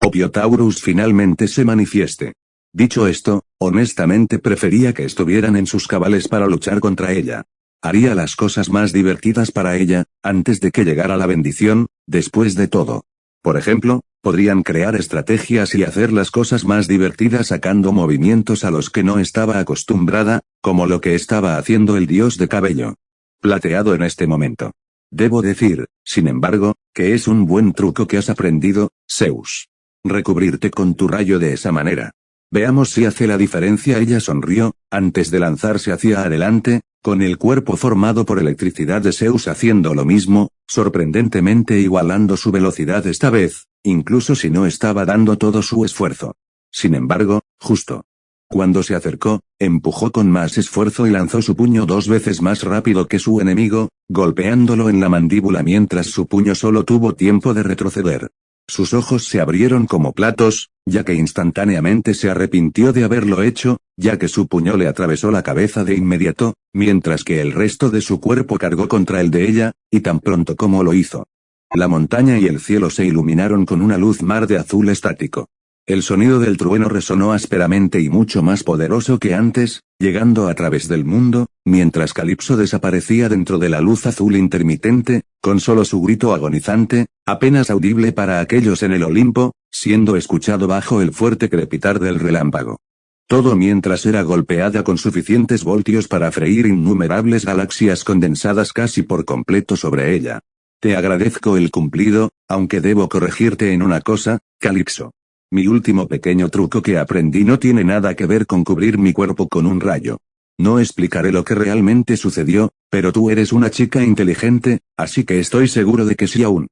Opiotaurus finalmente se manifieste. Dicho esto, honestamente prefería que estuvieran en sus cabales para luchar contra ella. Haría las cosas más divertidas para ella, antes de que llegara la bendición, después de todo. Por ejemplo, podrían crear estrategias y hacer las cosas más divertidas sacando movimientos a los que no estaba acostumbrada, como lo que estaba haciendo el dios de cabello plateado en este momento. Debo decir, sin embargo, que es un buen truco que has aprendido, Zeus. Recubrirte con tu rayo de esa manera. Veamos si hace la diferencia. Ella sonrió, antes de lanzarse hacia adelante, con el cuerpo formado por electricidad de Zeus haciendo lo mismo, sorprendentemente igualando su velocidad esta vez, incluso si no estaba dando todo su esfuerzo. Sin embargo, justo cuando se acercó, empujó con más esfuerzo y lanzó su puño 2 veces más rápido que su enemigo, golpeándolo en la mandíbula mientras su puño solo tuvo tiempo de retroceder. Sus ojos se abrieron como platos, ya que instantáneamente se arrepintió de haberlo hecho, ya que su puño le atravesó la cabeza de inmediato, mientras que el resto de su cuerpo cargó contra el de ella, y tan pronto como lo hizo, la montaña y el cielo se iluminaron con una luz mar de azul estático. El sonido del trueno resonó ásperamente y mucho más poderoso que antes, llegando a través del mundo, mientras Calipso desaparecía dentro de la luz azul intermitente, con solo su grito agonizante, apenas audible para aquellos en el Olimpo, siendo escuchado bajo el fuerte crepitar del relámpago. Todo mientras era golpeada con suficientes voltios para freír innumerables galaxias condensadas casi por completo sobre ella. Te agradezco el cumplido, aunque debo corregirte en una cosa, Calipso. Mi último pequeño truco que aprendí no tiene nada que ver con cubrir mi cuerpo con un rayo. No explicaré lo que realmente sucedió, pero tú eres una chica inteligente, así que estoy seguro de que si aún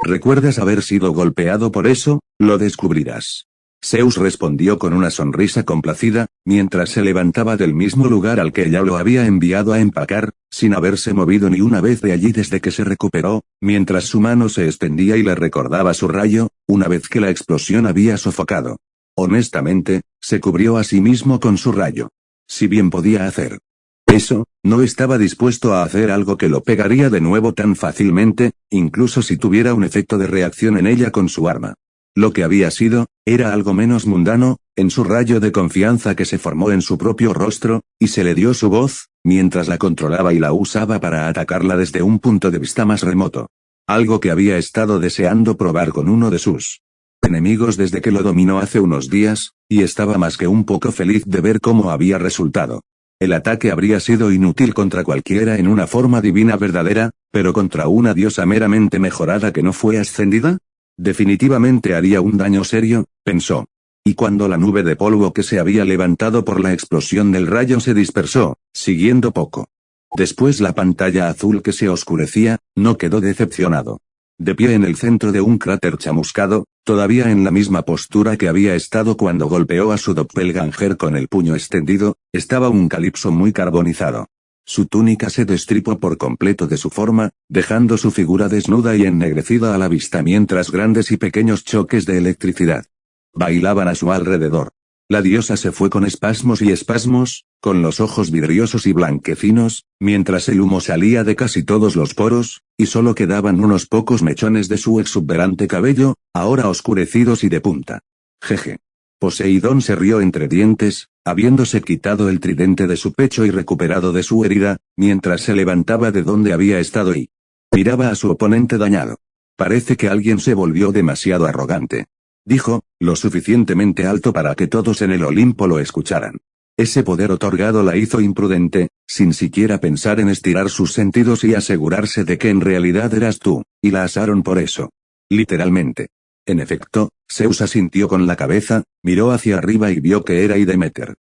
recuerdas haber sido golpeado por eso, lo descubrirás. Zeus respondió con una sonrisa complacida, mientras se levantaba del mismo lugar al que ella lo había enviado a empacar, sin haberse movido ni una vez de allí desde que se recuperó, mientras su mano se extendía y le recordaba su rayo, una vez que la explosión había sofocado. Honestamente, se cubrió a sí mismo con su rayo. Si bien podía hacer eso, no estaba dispuesto a hacer algo que lo pegaría de nuevo tan fácilmente, incluso si tuviera un efecto de reacción en ella con su arma. Lo que había sido, era algo menos mundano, en su rayo de confianza que se formó en su propio rostro, y se le dio su voz, mientras la controlaba y la usaba para atacarla desde un punto de vista más remoto. Algo que había estado deseando probar con uno de sus enemigos desde que lo dominó hace unos días, y estaba más que un poco feliz de ver cómo había resultado. El ataque habría sido inútil contra cualquiera en una forma divina verdadera, pero contra una diosa meramente mejorada que no fue ascendida, definitivamente haría un daño serio, pensó. Y cuando la nube de polvo que se había levantado por la explosión del rayo se dispersó, siguiendo poco después la pantalla azul que se oscurecía, no quedó decepcionado. De pie en el centro de un cráter chamuscado, todavía en la misma postura que había estado cuando golpeó a su doppelganger con el puño extendido, estaba un Calipso muy carbonizado. Su túnica se destripó por completo de su forma, dejando su figura desnuda y ennegrecida a la vista mientras grandes y pequeños choques de electricidad bailaban a su alrededor. La diosa se fue con espasmos y espasmos, con los ojos vidriosos y blanquecinos, mientras el humo salía de casi todos los poros, y solo quedaban unos pocos mechones de su exuberante cabello, ahora oscurecidos y de punta. Jeje. Poseidón se rió entre dientes, habiéndose quitado el tridente de su pecho y recuperado de su herida, mientras se levantaba de donde había estado y miraba a su oponente dañado. Parece que alguien se volvió demasiado arrogante. Dijo, lo suficientemente alto para que todos en el Olimpo lo escucharan. Ese poder otorgado la hizo imprudente, sin siquiera pensar en estirar sus sentidos y asegurarse de que en realidad eras tú, y la asaron por eso. Literalmente. En efecto, Zeus asintió con la cabeza, miró hacia arriba y vio que era Demeter.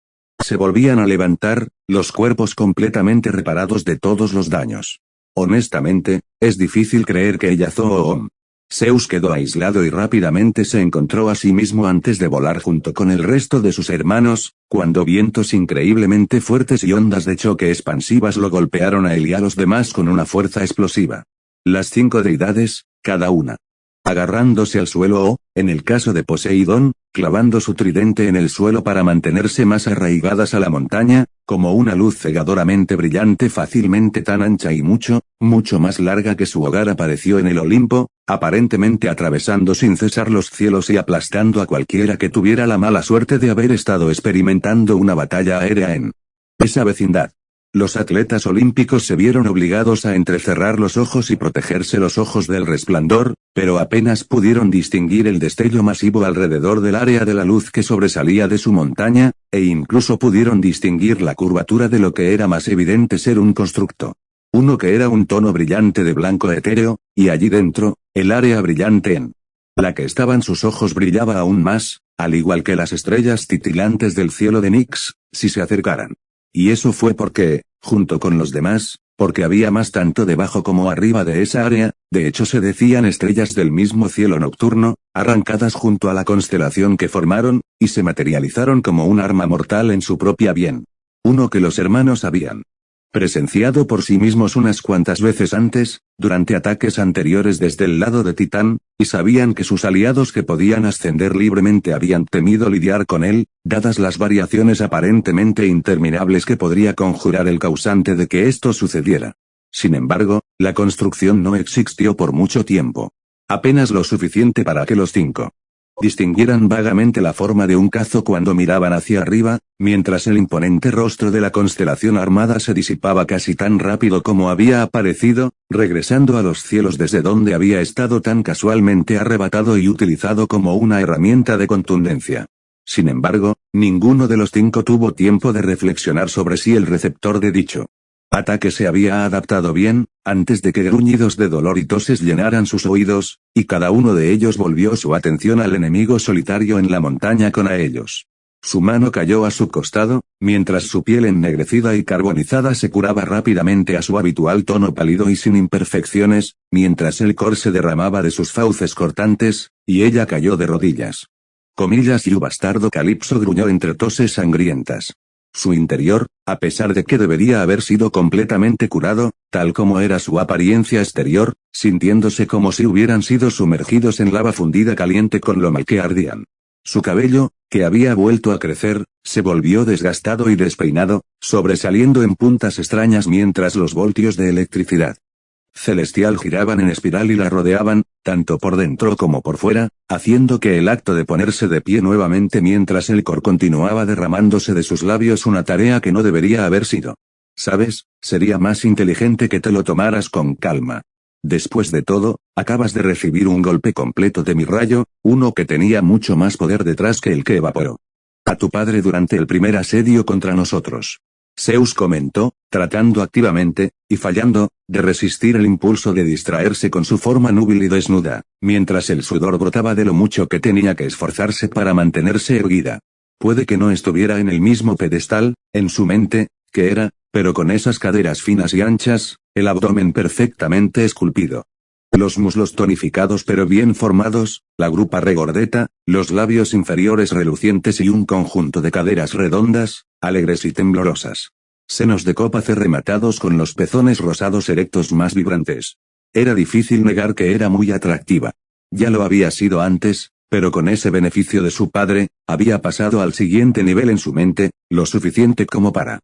Se volvían a levantar, los cuerpos completamente reparados de todos los daños. Honestamente, es difícil creer que ella Zoom. Zeus quedó aislado y rápidamente se encontró a sí mismo antes de volar junto con el resto de sus hermanos, cuando vientos increíblemente fuertes y ondas de choque expansivas lo golpearon a él y a los demás con una fuerza explosiva. Las 5 deidades, cada una agarrándose al suelo o, en el caso de Poseidón, clavando su tridente en el suelo para mantenerse más arraigadas a la montaña, como una luz cegadoramente brillante fácilmente tan ancha y mucho, mucho más larga que su hogar apareció en el Olimpo, aparentemente atravesando sin cesar los cielos y aplastando a cualquiera que tuviera la mala suerte de haber estado experimentando una batalla aérea en esa vecindad. Los atletas olímpicos se vieron obligados a entrecerrar los ojos y protegerse los ojos del resplandor, pero apenas pudieron distinguir el destello masivo alrededor del área de la luz que sobresalía de su montaña, e incluso pudieron distinguir la curvatura de lo que era más evidente ser un constructo. Uno que era un tono brillante de blanco etéreo, y allí dentro, el área brillante en la que estaban sus ojos brillaba aún más, al igual que las estrellas titilantes del cielo de Nix, si se acercaran. Y eso fue porque, junto con los demás, porque había más tanto debajo como arriba de esa área, de hecho se decían estrellas del mismo cielo nocturno, arrancadas junto a la constelación que formaron, y se materializaron como un arma mortal en su propia bien. Uno que los hermanos habían presenciado por sí mismos unas cuantas veces antes, durante ataques anteriores desde el lado de Titán, y sabían que sus aliados que podían ascender libremente habían temido lidiar con él, dadas las variaciones aparentemente interminables que podría conjurar el causante de que esto sucediera. Sin embargo, la construcción no existió por mucho tiempo. Apenas lo suficiente para que los 5 distinguieran vagamente la forma de un cazo cuando miraban hacia arriba, mientras el imponente rostro de la constelación armada se disipaba casi tan rápido como había aparecido, regresando a los cielos desde donde había estado tan casualmente arrebatado y utilizado como una herramienta de contundencia. Sin embargo, ninguno de los 5 tuvo tiempo de reflexionar sobre si el receptor de dicho ataque se había adaptado bien, antes de que gruñidos de dolor y toses llenaran sus oídos, y cada uno de ellos volvió su atención al enemigo solitario en la montaña con a ellos. Su mano cayó a su costado, mientras su piel ennegrecida y carbonizada se curaba rápidamente a su habitual tono pálido y sin imperfecciones, mientras el cor se derramaba de sus fauces cortantes, y ella cayó de rodillas. Comillas y bastardo Calipso gruñó entre toses sangrientas. Su interior, a pesar de que debería haber sido completamente curado, tal como era su apariencia exterior, sintiéndose como si hubieran sido sumergidos en lava fundida caliente con lo mal que ardían. Su cabello, que había vuelto a crecer, se volvió desgastado y despeinado, sobresaliendo en puntas extrañas mientras los voltios de electricidad celestial giraban en espiral y la rodeaban, tanto por dentro como por fuera, haciendo que el acto de ponerse de pie nuevamente mientras el cor continuaba derramándose de sus labios una tarea que no debería haber sido. ¿Sabes? Sería más inteligente que te lo tomaras con calma. Después de todo, acabas de recibir un golpe completo de mi rayo, uno que tenía mucho más poder detrás que el que evaporó a tu padre durante el primer asedio contra nosotros. Zeus comentó, tratando activamente, y fallando, de resistir el impulso de distraerse con su forma núbil y desnuda, mientras el sudor brotaba de lo mucho que tenía que esforzarse para mantenerse erguida. Puede que no estuviera en el mismo pedestal, en su mente, que era, pero con esas caderas finas y anchas, el abdomen perfectamente esculpido. Los muslos tonificados pero bien formados, la grupa regordeta, los labios inferiores relucientes y un conjunto de caderas redondas, alegres y temblorosas. Senos de copa C rematados con los pezones rosados erectos más vibrantes. Era difícil negar que era muy atractiva. Ya lo había sido antes, pero con ese beneficio de su padre, había pasado al siguiente nivel en su mente, lo suficiente como para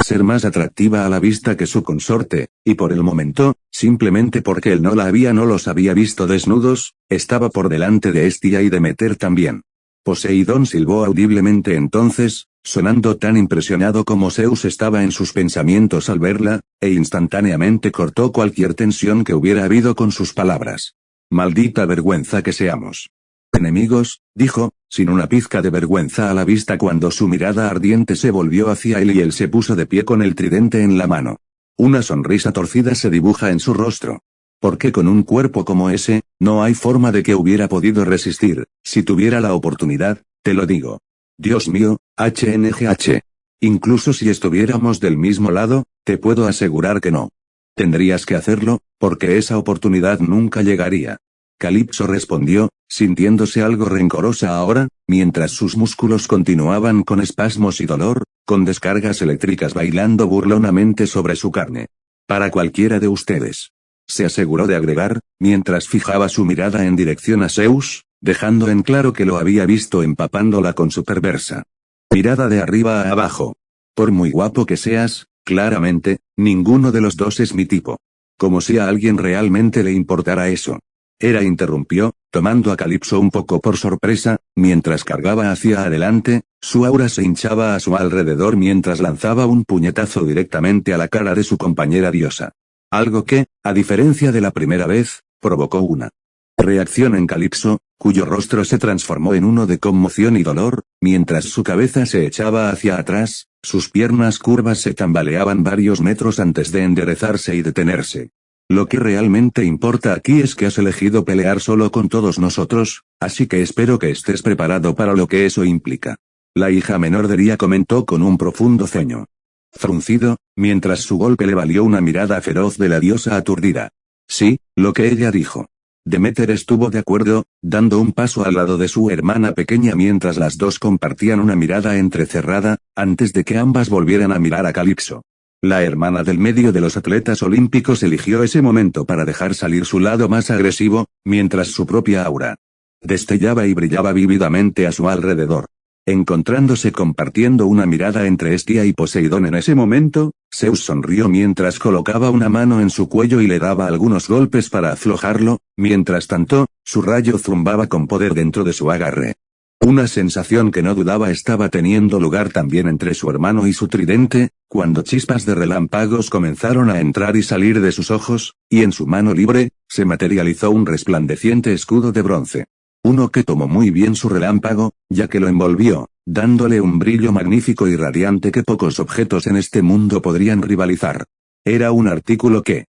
ser más atractiva a la vista que su consorte, y por el momento, simplemente porque él no los había visto desnudos, estaba por delante de Hestia y Demeter también. Poseidón silbó audiblemente entonces, sonando tan impresionado como Zeus estaba en sus pensamientos al verla, e instantáneamente cortó cualquier tensión que hubiera habido con sus palabras. Maldita vergüenza que seamos enemigos, dijo, sin una pizca de vergüenza a la vista cuando su mirada ardiente se volvió hacia él y él se puso de pie con el tridente en la mano. Una sonrisa torcida se dibuja en su rostro. Porque con un cuerpo como ese, no hay forma de que hubiera podido resistir, si tuviera la oportunidad, te lo digo. Dios mío, HNGH. Incluso si estuviéramos del mismo lado, te puedo asegurar que no. Tendrías que hacerlo, porque esa oportunidad nunca llegaría. Calipso respondió, sintiéndose algo rencorosa ahora, mientras sus músculos continuaban con espasmos y dolor, con descargas eléctricas bailando burlonamente sobre su carne. Para cualquiera de ustedes. Se aseguró de agregar, mientras fijaba su mirada en dirección a Zeus, dejando en claro que lo había visto empapándola con su perversa mirada de arriba a abajo. Por muy guapo que seas, claramente, ninguno de los dos es mi tipo. Como si a alguien realmente le importara eso. Interrumpió, tomando a Calipso un poco por sorpresa, mientras cargaba hacia adelante, su aura se hinchaba a su alrededor mientras lanzaba un puñetazo directamente a la cara de su compañera diosa. Algo que, a diferencia de la primera vez, provocó una reacción en Calipso, cuyo rostro se transformó en uno de conmoción y dolor, mientras su cabeza se echaba hacia atrás, sus piernas curvas se tambaleaban varios metros antes de enderezarse y detenerse. Lo que realmente importa aquí es que has elegido pelear solo con todos nosotros, así que espero que estés preparado para lo que eso implica. La hija menor de Ría comentó con un profundo ceño fruncido, mientras su golpe le valió una mirada feroz de la diosa aturdida. Sí, lo que ella dijo. Demeter estuvo de acuerdo, dando un paso al lado de su hermana pequeña mientras las dos compartían una mirada entrecerrada, antes de que ambas volvieran a mirar a Calipso. La hermana del medio de los atletas olímpicos eligió ese momento para dejar salir su lado más agresivo, mientras su propia aura destellaba y brillaba vívidamente a su alrededor. Encontrándose compartiendo una mirada entre Hestia y Poseidón en ese momento, Zeus sonrió mientras colocaba una mano en su cuello y le daba algunos golpes para aflojarlo, mientras tanto, su rayo zumbaba con poder dentro de su agarre. Una sensación que no dudaba estaba teniendo lugar también entre su hermano y su tridente, cuando chispas de relámpagos comenzaron a entrar y salir de sus ojos, y en su mano libre, se materializó un resplandeciente escudo de bronce. Uno que tomó muy bien su relámpago, ya que lo envolvió, dándole un brillo magnífico y radiante que pocos objetos en este mundo podrían rivalizar. Era un artículo que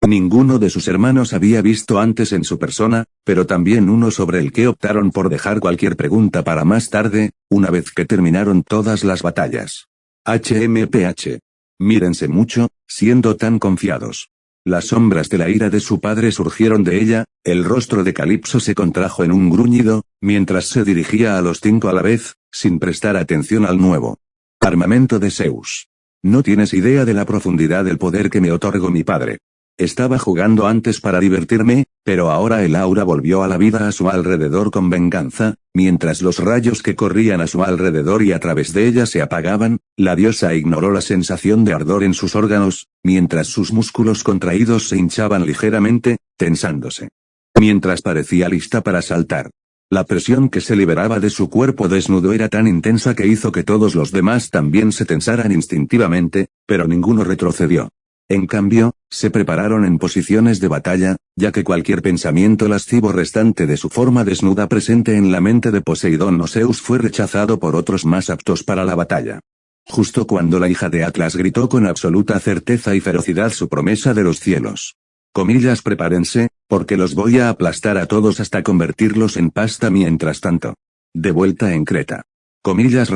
ninguno de sus hermanos había visto antes en su persona, pero también uno sobre el que optaron por dejar cualquier pregunta para más tarde, una vez que terminaron todas las batallas. HMPH. Mírense mucho, siendo tan confiados. Las sombras de la ira de su padre surgieron de ella, el rostro de Calipso se contrajo en un gruñido, mientras se dirigía a los 5 a la vez, sin prestar atención al nuevo armamento de Zeus. No tienes idea de la profundidad del poder que me otorgó mi padre. Estaba jugando antes para divertirme, pero ahora el aura volvió a la vida a su alrededor con venganza, mientras los rayos que corrían a su alrededor y a través de ella se apagaban, la diosa ignoró la sensación de ardor en sus órganos, mientras sus músculos contraídos se hinchaban ligeramente, tensándose. Mientras parecía lista para saltar. La presión que se liberaba de su cuerpo desnudo era tan intensa que hizo que todos los demás también se tensaran instintivamente, pero ninguno retrocedió. En cambio, se prepararon en posiciones de batalla, ya que cualquier pensamiento lascivo restante de su forma desnuda presente en la mente de Poseidón o Zeus fue rechazado por otros más aptos para la batalla. Justo cuando la hija de Atlas gritó con absoluta certeza y ferocidad su promesa de los cielos. Comillas, prepárense, porque los voy a aplastar a todos hasta convertirlos en pasta mientras tanto. De vuelta en Creta. Comillas,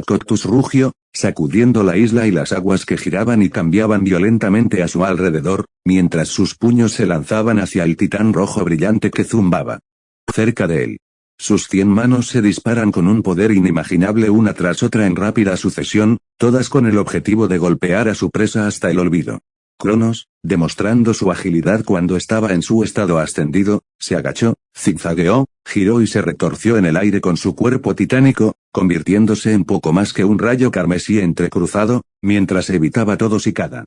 Coctus rugió, sacudiendo la isla y las aguas que giraban y cambiaban violentamente a su alrededor, mientras sus puños se lanzaban hacia el titán rojo brillante que zumbaba cerca de él. Sus 100 manos se disparan con un poder inimaginable una tras otra en rápida sucesión, todas con el objetivo de golpear a su presa hasta el olvido. Cronos, demostrando su agilidad cuando estaba en su estado ascendido, se agachó, zigzagueó, giró y se retorció en el aire con su cuerpo titánico, convirtiéndose en poco más que un rayo carmesí entrecruzado, mientras evitaba todos y cada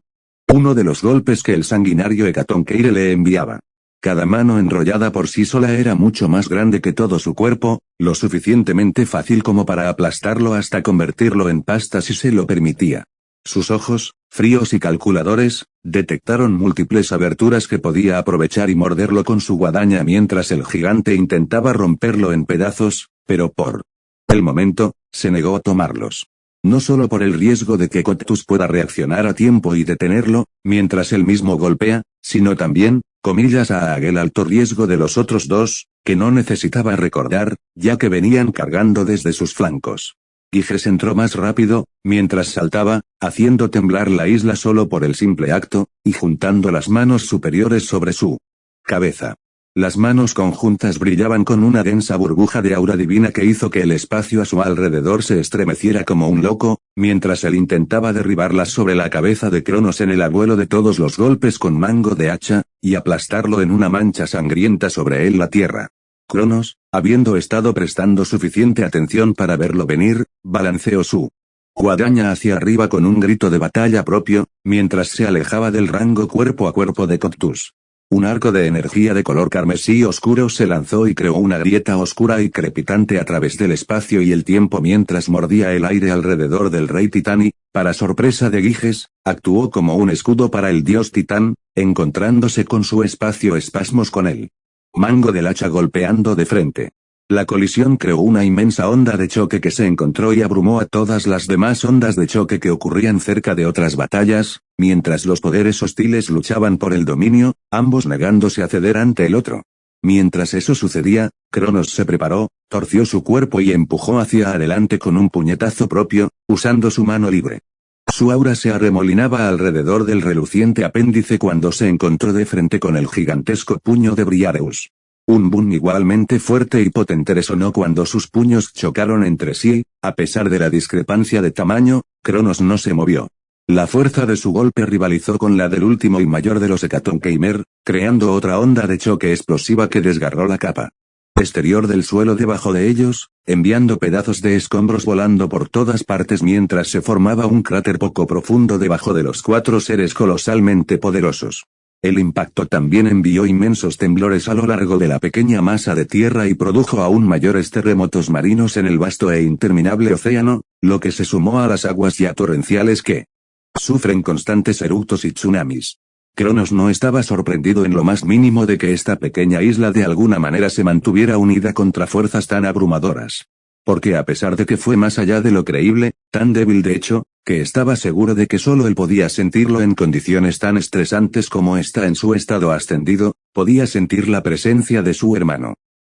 uno de los golpes que el sanguinario Hecatonqueire le enviaba. Cada mano enrollada por sí sola era mucho más grande que todo su cuerpo, lo suficientemente fácil como para aplastarlo hasta convertirlo en pasta si se lo permitía. Sus ojos, fríos y calculadores, detectaron múltiples aberturas que podía aprovechar y morderlo con su guadaña mientras el gigante intentaba romperlo en pedazos, pero por el momento, se negó a tomarlos. No solo por el riesgo de que Coctus pueda reaccionar a tiempo y detenerlo, mientras él mismo golpea, sino también, comillas, a aquel alto riesgo de los otros dos, que no necesitaba recordar, ya que venían cargando desde sus flancos. Giges entró más rápido, mientras saltaba, haciendo temblar la isla solo por el simple acto, y juntando las manos superiores sobre su cabeza. Las manos conjuntas brillaban con una densa burbuja de aura divina que hizo que el espacio a su alrededor se estremeciera como un loco, mientras él intentaba derribarlas sobre la cabeza de Cronos en el abuelo de todos los golpes con mango de hacha, y aplastarlo en una mancha sangrienta sobre él la tierra. Cronos, habiendo estado prestando suficiente atención para verlo venir, balanceó su guadaña hacia arriba con un grito de batalla propio, mientras se alejaba del rango cuerpo a cuerpo de Coctus. Un arco de energía de color carmesí oscuro se lanzó y creó una grieta oscura y crepitante a través del espacio y el tiempo mientras mordía el aire alrededor del rey Titán y, para sorpresa de Giges, actuó como un escudo para el dios Titán, encontrándose con su espacio espasmos con él. Mango del hacha golpeando de frente. La colisión creó una inmensa onda de choque que se encontró y abrumó a todas las demás ondas de choque que ocurrían cerca de otras batallas, mientras los poderes hostiles luchaban por el dominio, ambos negándose a ceder ante el otro. Mientras eso sucedía, Cronos se preparó, torció su cuerpo y empujó hacia adelante con un puñetazo propio, usando su mano libre. Su aura se arremolinaba alrededor del reluciente apéndice cuando se encontró de frente con el gigantesco puño de Briareus. Un boom igualmente fuerte y potente resonó cuando sus puños chocaron entre sí, a pesar de la discrepancia de tamaño, Cronos no se movió. La fuerza de su golpe rivalizó con la del último y mayor de los Hecatonqueimer, creando otra onda de choque explosiva que desgarró la capa exterior del suelo debajo de ellos, enviando pedazos de escombros volando por todas partes mientras se formaba un cráter poco profundo debajo de los 4 seres colosalmente poderosos. El impacto también envió inmensos temblores a lo largo de la pequeña masa de tierra y produjo aún mayores terremotos marinos en el vasto e interminable océano, lo que se sumó a las aguas ya torrenciales que sufren constantes eructos y tsunamis. Cronos no estaba sorprendido en lo más mínimo de que esta pequeña isla de alguna manera se mantuviera unida contra fuerzas tan abrumadoras. Porque a pesar de que fue más allá de lo creíble, tan débil de hecho, que estaba seguro de que solo él podía sentirlo en condiciones tan estresantes como esta en su estado ascendido, podía sentir la presencia de su hermano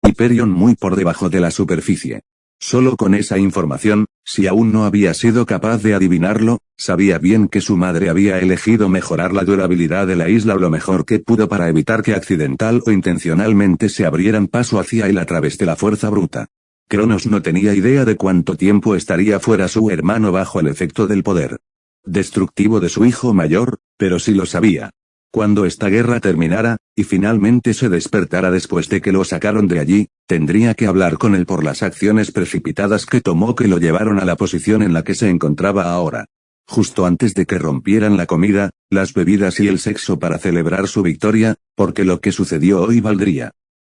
Hyperion muy por debajo de la superficie. Solo con esa información, si aún no había sido capaz de adivinarlo, sabía bien que su madre había elegido mejorar la durabilidad de la isla lo mejor que pudo para evitar que accidental o intencionalmente se abrieran paso hacia él a través de la fuerza bruta. Cronos no tenía idea de cuánto tiempo estaría fuera su hermano bajo el efecto del poder destructivo de su hijo mayor, pero sí lo sabía. Cuando esta guerra terminara, y finalmente se despertara después de que lo sacaron de allí, tendría que hablar con él por las acciones precipitadas que tomó que lo llevaron a la posición en la que se encontraba ahora. Justo antes de que rompieran la comida, las bebidas y el sexo para celebrar su victoria, porque lo que sucedió hoy valdría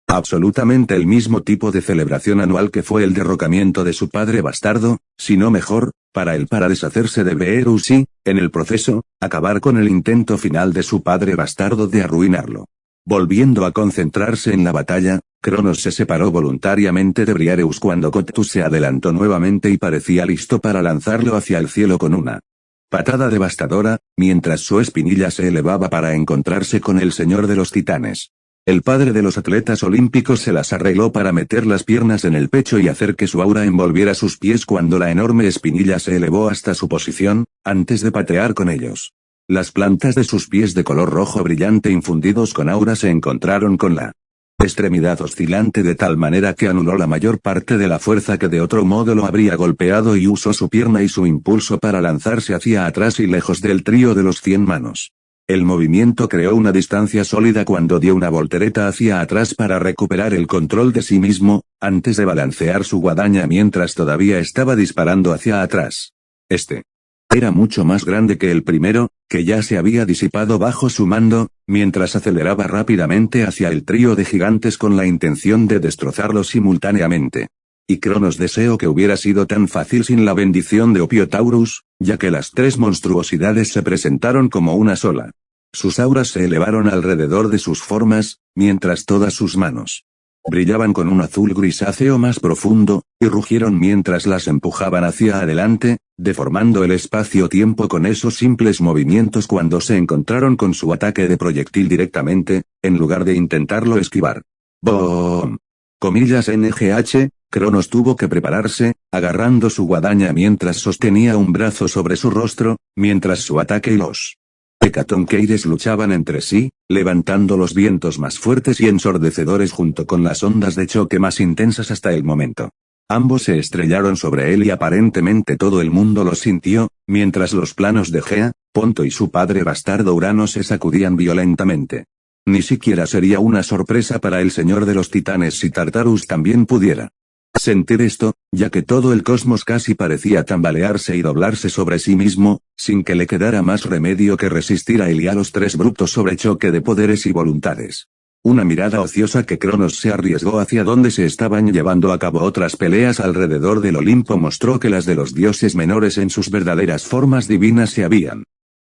absolutamente el mismo tipo de celebración anual que fue el derrocamiento de su padre bastardo, si no mejor, para deshacerse de Beerus y, en el proceso, acabar con el intento final de su padre bastardo de arruinarlo. Volviendo a concentrarse en la batalla, Cronos se separó voluntariamente de Briareus cuando Coctus se adelantó nuevamente y parecía listo para lanzarlo hacia el cielo con una patada devastadora, mientras su espinilla se elevaba para encontrarse con el señor de los titanes. El padre de los atletas olímpicos se las arregló para meter las piernas en el pecho y hacer que su aura envolviera sus pies cuando la enorme espinilla se elevó hasta su posición, antes de patear con ellos. Las plantas de sus pies de color rojo brillante infundidos con aura se encontraron con la extremidad oscilante de tal manera que anuló la mayor parte de la fuerza que de otro modo lo habría golpeado y usó su pierna y su impulso para lanzarse hacia atrás y lejos del trío de los 100 manos. El movimiento creó una distancia sólida cuando dio una voltereta hacia atrás para recuperar el control de sí mismo, antes de balancear su guadaña mientras todavía estaba disparando hacia atrás. Era mucho más grande que el primero, que ya se había disipado bajo su mando, mientras aceleraba rápidamente hacia el trío de gigantes con la intención de destrozarlos simultáneamente. Y Cronos deseó que hubiera sido tan fácil sin la bendición de Opiotaurus, ya que las 3 monstruosidades se presentaron como una sola. Sus auras se elevaron alrededor de sus formas, mientras todas sus manos brillaban con un azul grisáceo más profundo, y rugieron mientras las empujaban hacia adelante, deformando el espacio-tiempo con esos simples movimientos cuando se encontraron con su ataque de proyectil directamente, en lugar de intentarlo esquivar. ¡Boom! NGH, Cronos tuvo que prepararse, agarrando su guadaña mientras sostenía un brazo sobre su rostro, mientras su ataque y los Hecatonqueires luchaban entre sí, levantando los vientos más fuertes y ensordecedores junto con las ondas de choque más intensas hasta el momento. Ambos se estrellaron sobre él y aparentemente todo el mundo lo sintió, mientras los planos de Gea, Ponto y su padre bastardo Urano se sacudían violentamente. Ni siquiera sería una sorpresa para el señor de los titanes si Tartarus también pudiera sentir esto, ya que todo el cosmos casi parecía tambalearse y doblarse sobre sí mismo, sin que le quedara más remedio que resistir a él y a los 3 brutos sobrechoque de poderes y voluntades. Una mirada ociosa que Cronos se arriesgó hacia donde se estaban llevando a cabo otras peleas alrededor del Olimpo mostró que las de los dioses menores en sus verdaderas formas divinas se habían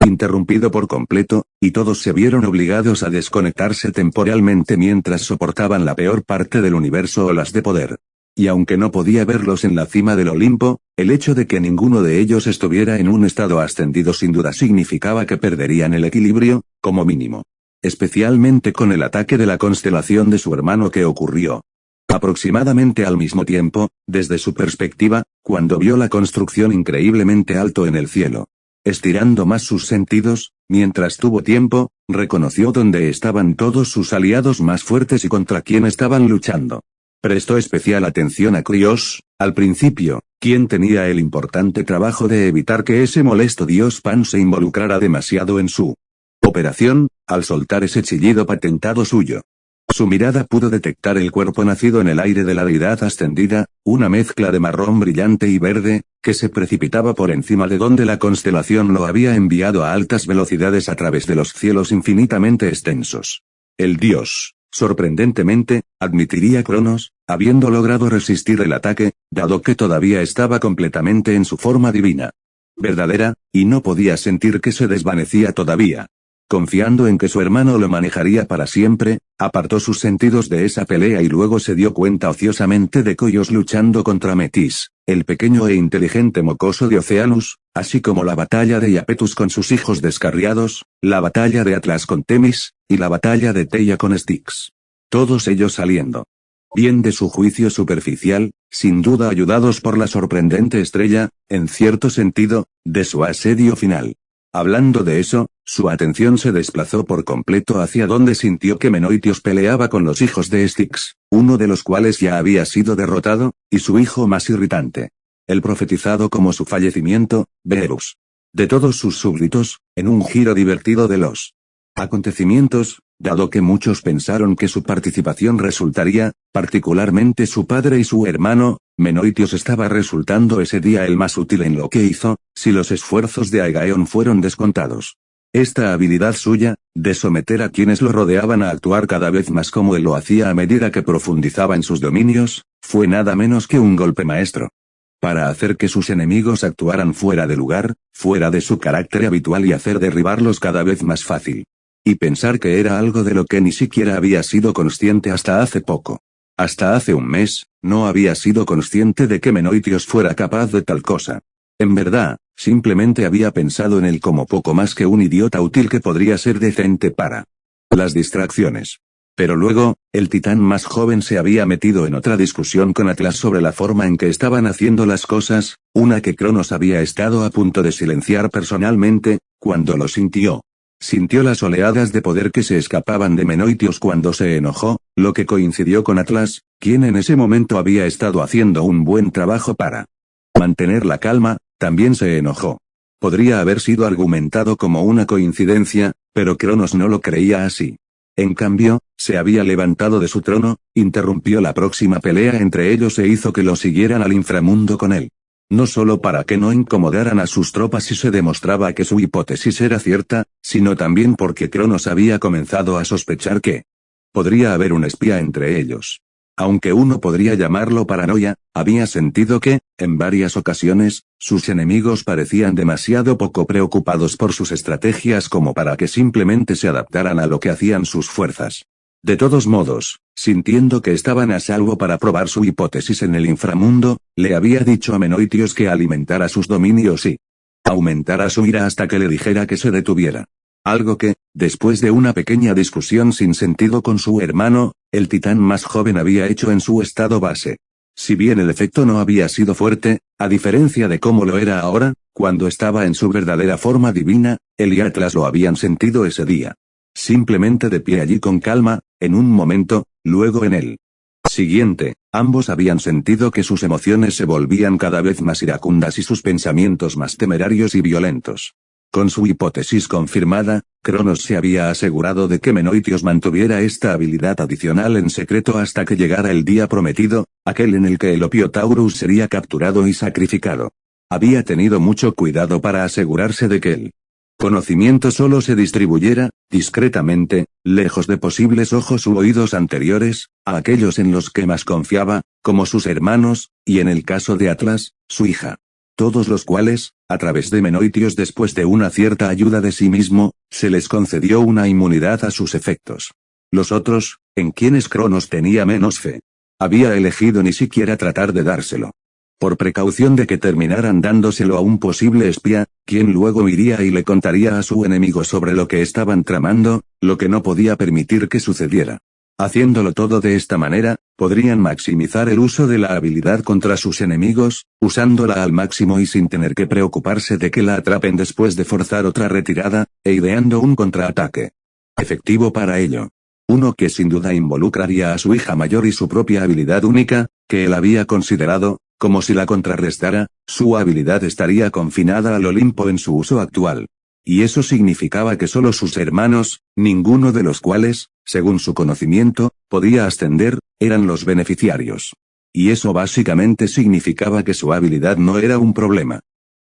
interrumpido por completo, y todos se vieron obligados a desconectarse temporalmente mientras soportaban la peor parte del universo olas de poder. Y aunque no podía verlos en la cima del Olimpo, el hecho de que ninguno de ellos estuviera en un estado ascendido sin duda significaba que perderían el equilibrio, como mínimo. Especialmente con el ataque de la constelación de su hermano que ocurrió aproximadamente al mismo tiempo, desde su perspectiva, cuando vio la construcción increíblemente alto en el cielo. Estirando más sus sentidos, mientras tuvo tiempo, reconoció dónde estaban todos sus aliados más fuertes y contra quién estaban luchando. Prestó especial atención a Krios, al principio, quien tenía el importante trabajo de evitar que ese molesto dios Pan se involucrara demasiado en su operación, al soltar ese chillido patentado suyo. Su mirada pudo detectar el cuerpo nacido en el aire de la deidad ascendida, una mezcla de marrón brillante y verde, que se precipitaba por encima de donde la constelación lo había enviado a altas velocidades a través de los cielos infinitamente extensos. El dios, sorprendentemente, admitiría Cronos, habiendo logrado resistir el ataque, dado que todavía estaba completamente en su forma divina. Verdadera, y no podía sentir que se desvanecía todavía. Confiando en que su hermano lo manejaría para siempre, apartó sus sentidos de esa pelea y luego se dio cuenta ociosamente de Koios luchando contra Metis, el pequeño e inteligente mocoso de Oceanus, así como la batalla de Iapetus con sus hijos descarriados, la batalla de Atlas con Temis, y la batalla de Teia con Styx. Todos ellos saliendo bien de su juicio superficial, sin duda ayudados por la sorprendente estrella, en cierto sentido, de su asedio final. Hablando de eso, su atención se desplazó por completo hacia donde sintió que Menoitios peleaba con los hijos de Styx, uno de los cuales ya había sido derrotado, y su hijo más irritante. El profetizado como su fallecimiento, Beerus. De todos sus súbditos, en un giro divertido de los Acontecimientos, dado que muchos pensaron que su participación resultaría, particularmente su padre y su hermano, Menoitios estaba resultando ese día el más útil en lo que hizo, si los esfuerzos de Aegaeon fueron descontados. Esta habilidad suya, de someter a quienes lo rodeaban a actuar cada vez más como él lo hacía a medida que profundizaba en sus dominios, fue nada menos que un golpe maestro. Para hacer que sus enemigos actuaran fuera de lugar, fuera de su carácter habitual y hacer derribarlos cada vez más fácil. Y pensar que era algo de lo que ni siquiera había sido consciente hasta hace poco. Hasta hace un mes, no había sido consciente de que Menoitios fuera capaz de tal cosa. En verdad, simplemente había pensado en él como poco más que un idiota útil que podría ser decente para las distracciones. Pero luego, el titán más joven se había metido en otra discusión con Atlas sobre la forma en que estaban haciendo las cosas, una que Cronos había estado a punto de silenciar personalmente, cuando lo sintió. Sintió las oleadas de poder que se escapaban de Menoitios cuando se enojó, lo que coincidió con Atlas, quien en ese momento había estado haciendo un buen trabajo para mantener la calma, también se enojó. Podría haber sido argumentado como una coincidencia, pero Cronos no lo creía así. En cambio, se había levantado de su trono, interrumpió la próxima pelea entre ellos e hizo que lo siguieran al inframundo con él. No solo para que no incomodaran a sus tropas si se demostraba que su hipótesis era cierta, sino también porque Cronos había comenzado a sospechar que podría haber un espía entre ellos. Aunque uno podría llamarlo paranoia, había sentido que, en varias ocasiones, sus enemigos parecían demasiado poco preocupados por sus estrategias como para que simplemente se adaptaran a lo que hacían sus fuerzas. De todos modos, sintiendo que estaban a salvo para probar su hipótesis en el inframundo, le había dicho a Menoitios que alimentara sus dominios y aumentara su ira hasta que le dijera que se detuviera. Algo que, después de una pequeña discusión sin sentido con su hermano, el titán más joven había hecho en su estado base. Si bien el efecto no había sido fuerte, a diferencia de cómo lo era ahora, cuando estaba en su verdadera forma divina, él y Atlas lo habían sentido ese día. Simplemente de pie allí con calma, en un momento, luego en el siguiente, ambos habían sentido que sus emociones se volvían cada vez más iracundas y sus pensamientos más temerarios y violentos. Con su hipótesis confirmada, Cronos se había asegurado de que Menoitios mantuviera esta habilidad adicional en secreto hasta que llegara el día prometido, aquel en el que el Opiotaurus sería capturado y sacrificado. Había tenido mucho cuidado para asegurarse de que el conocimiento solo se distribuyera, discretamente, lejos de posibles ojos u oídos anteriores, a aquellos en los que más confiaba, como sus hermanos, y en el caso de Atlas, su hija. Todos los cuales, a través de Menoitios después de una cierta ayuda de sí mismo, se les concedió una inmunidad a sus efectos. Los otros, en quienes Cronos tenía menos fe, había elegido ni siquiera tratar de dárselo. Por precaución de que terminaran dándoselo a un posible espía, quien luego iría y le contaría a su enemigo sobre lo que estaban tramando, lo que no podía permitir que sucediera. Haciéndolo todo de esta manera, podrían maximizar el uso de la habilidad contra sus enemigos, usándola al máximo y sin tener que preocuparse de que la atrapen después de forzar otra retirada, e ideando un contraataque efectivo para ello. Uno que sin duda involucraría a su hija mayor y su propia habilidad única, que él había considerado, como si la contrarrestara, su habilidad estaría confinada al Olimpo en su uso actual. Y eso significaba que solo sus hermanos, ninguno de los cuales, según su conocimiento, podía ascender, eran los beneficiarios. Y eso básicamente significaba que su habilidad no era un problema.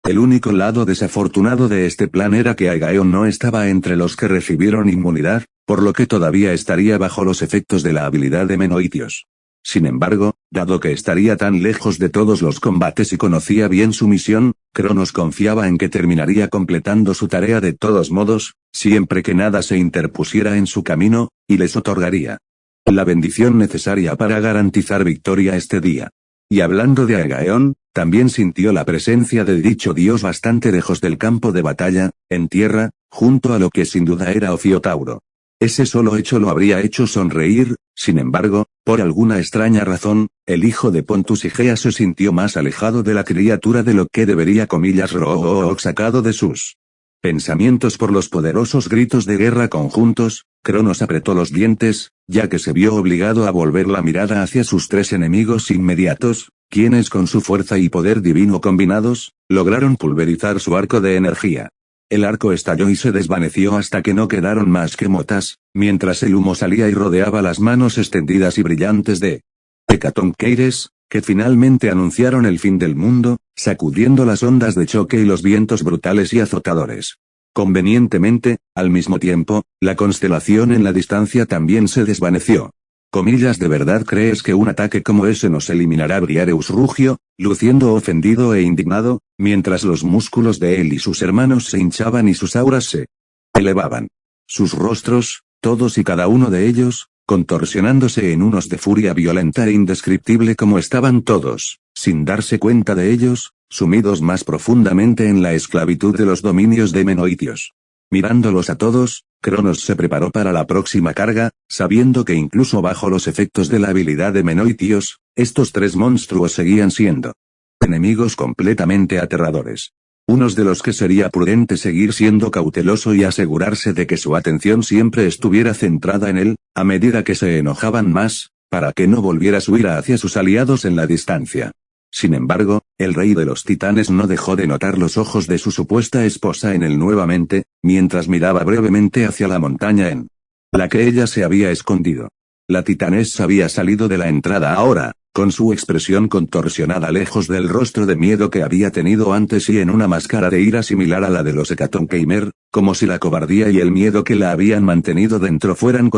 El único lado desafortunado de este plan era que Aegaeon no estaba entre los que recibieron inmunidad, por lo que todavía estaría bajo los efectos de la habilidad de Menoitios. Sin embargo, dado que estaría tan lejos de todos los combates y conocía bien su misión, Cronos confiaba en que terminaría completando su tarea de todos modos, siempre que nada se interpusiera en su camino, y les otorgaría la bendición necesaria para garantizar victoria este día. Y hablando de Aegaeon, también sintió la presencia de dicho dios bastante lejos del campo de batalla, en tierra, junto a lo que sin duda era Ophiotauro. Ese solo hecho lo habría hecho sonreír, sin embargo, por alguna extraña razón, el hijo de Pontus Igea se sintió más alejado de la criatura de lo que debería Rook sacado de sus pensamientos por los poderosos gritos de guerra conjuntos. Cronos apretó los dientes, ya que se vio obligado a volver la mirada hacia sus tres enemigos inmediatos, quienes con su fuerza y poder divino combinados, lograron pulverizar su arco de energía. El arco estalló y se desvaneció hasta que no quedaron más que motas, mientras el humo salía y rodeaba las manos extendidas y brillantes de Hecatonqueires, que finalmente anunciaron el fin del mundo, sacudiendo las ondas de choque y los vientos brutales y azotadores. Convenientemente, al mismo tiempo, la constelación en la distancia también se desvaneció. ¿De verdad crees que un ataque como ese nos eliminará? Briareus rugió, luciendo ofendido e indignado, mientras los músculos de él y sus hermanos se hinchaban y sus auras se elevaban. Sus rostros, todos y cada uno de ellos, contorsionándose en unos de furia violenta e indescriptible como estaban todos, sin darse cuenta de ellos, sumidos más profundamente en la esclavitud de los dominios de Menoitios. Mirándolos a todos, Cronos se preparó para la próxima carga, sabiendo que incluso bajo los efectos de la habilidad de Menoitios, estos tres monstruos seguían siendo enemigos completamente aterradores. Unos de los que sería prudente seguir siendo cauteloso y asegurarse de que su atención siempre estuviera centrada en él, a medida que se enojaban más, para que no volviera su ira hacia sus aliados en la distancia. Sin embargo, el rey de los titanes no dejó de notar los ojos de su supuesta esposa en él nuevamente, mientras miraba brevemente hacia la montaña en la que ella se había escondido. La titanesa había salido de la entrada ahora, con su expresión contorsionada lejos del rostro de miedo que había tenido antes y en una máscara de ira similar a la de los Hecatonqueimer, como si la cobardía y el miedo que la habían mantenido dentro fueran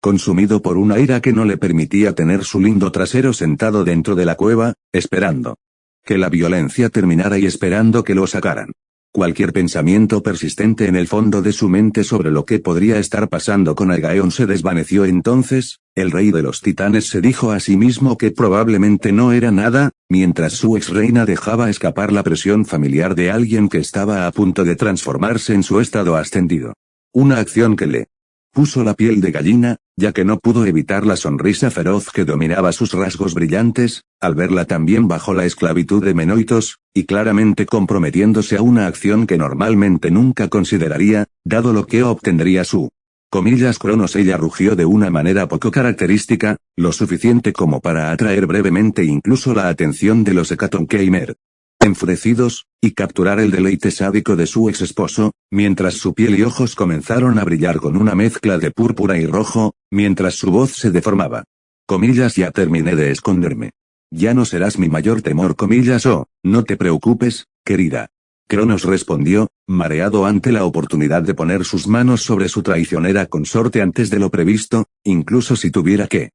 consumido por una ira que no le permitía tener su lindo trasero sentado dentro de la cueva, esperando que la violencia terminara y esperando que lo sacaran. Cualquier pensamiento persistente en el fondo de su mente sobre lo que podría estar pasando con Agaeon se desvaneció entonces. El rey de los titanes se dijo a sí mismo que probablemente no era nada, mientras su ex reina dejaba escapar la presión familiar de alguien que estaba a punto de transformarse en su estado ascendido. Una acción que le puso la piel de gallina, ya que no pudo evitar la sonrisa feroz que dominaba sus rasgos brillantes, al verla también bajo la esclavitud de Menoitos, y claramente comprometiéndose a una acción que normalmente nunca consideraría, dado lo que obtendría su Cronos. Ella rugió de una manera poco característica, lo suficiente como para atraer brevemente incluso la atención de los Hecatonqueimer enfurecidos, y capturar el deleite sádico de su ex esposo, mientras su piel y ojos comenzaron a brillar con una mezcla de púrpura y rojo, mientras su voz se deformaba. Ya terminé de esconderme. Ya no serás mi mayor temor. Oh, no te preocupes, querida. Cronos respondió, mareado ante la oportunidad de poner sus manos sobre su traicionera consorte antes de lo previsto, incluso si tuviera que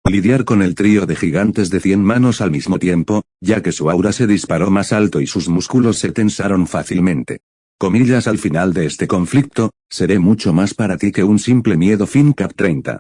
lidiar con el trío de gigantes de 100 manos al mismo tiempo, ya que su aura se disparó más alto y sus músculos se tensaron fácilmente. Al final de este conflicto, seré mucho más para ti que un simple miedo. Cap 30.